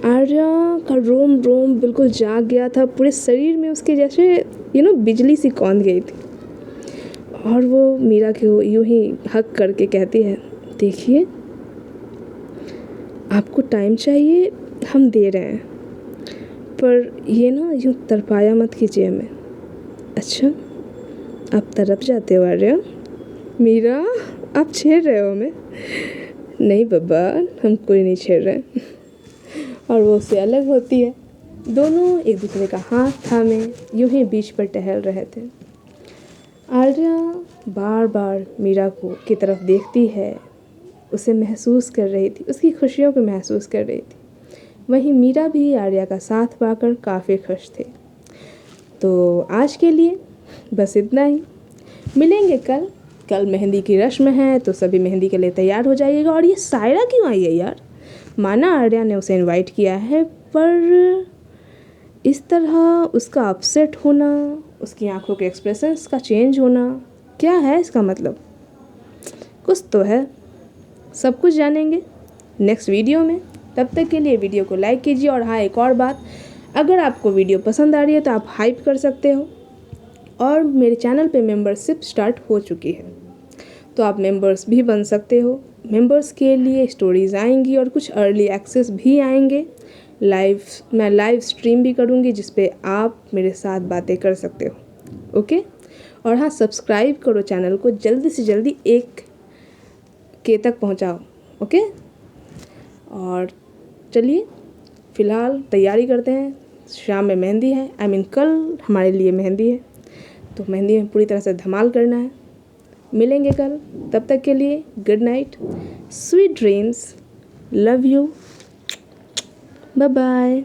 आर्या का रोम रोम बिल्कुल जाग गया था, पूरे शरीर में उसके जैसे बिजली सी कौंध गई थी। और वो मीरा को यूं ही हक करके कहती है, देखिए आपको टाइम चाहिए, हम दे रहे हैं, पर ये ना यूं तरपाया मत कीजिए हमें। अच्छा, आप तरप जाते हो आर्या? मीरा, आप छेड़ रहे हो हमें? नहीं बाबा, हम कोई नहीं छेड़ रहे। और वो उससे अलग होती है। दोनों एक दूसरे का हाथ थामे यूं ही बीच पर टहल रहे थे। आर्या बार बार मीरा की तरफ देखती है, उसे महसूस कर रही थी, उसकी खुशियों को महसूस कर रही थी। वहीं मीरा भी आर्या का साथ पाकर काफ़ी खुश थे। तो आज के लिए बस इतना ही। मिलेंगे कल मेहंदी की रस्म है, तो सभी मेहंदी के लिए तैयार हो जाइएगा। और ये सायरा क्यों आई है यार? माना आर्या ने उसे इनवाइट किया है, पर इस तरह उसका अपसेट होना, उसकी आंखों के एक्सप्रेशंस का चेंज होना, क्या है इसका मतलब? कुछ तो है। सब कुछ जानेंगे नेक्स्ट वीडियो में। तब तक के लिए वीडियो को लाइक कीजिए। और हाँ, एक और बात, अगर आपको वीडियो पसंद आ रही है तो आप हाइप कर सकते हो। और मेरे चैनल पे मेंबरशिप स्टार्ट हो चुकी है, तो आप मेंबर्स भी बन सकते हो। मेंबर्स के लिए स्टोरीज़ आएंगी और कुछ अर्ली एक्सेस भी आएंगे। मैं लाइव स्ट्रीम भी करूँगी, जिस पे आप मेरे साथ बातें कर सकते हो। ओके। और हाँ, सब्सक्राइब करो चैनल को, जल्दी से जल्दी 1K तक पहुँचाओ। ओके। और चलिए फ़िलहाल तैयारी करते हैं। शाम में मेहंदी है, कल हमारे लिए मेहंदी है, तो मेहंदी में पूरी तरह से धमाल करना है। मिलेंगे कल, तब तक के लिए good night, sweet dreams, love you, bye bye.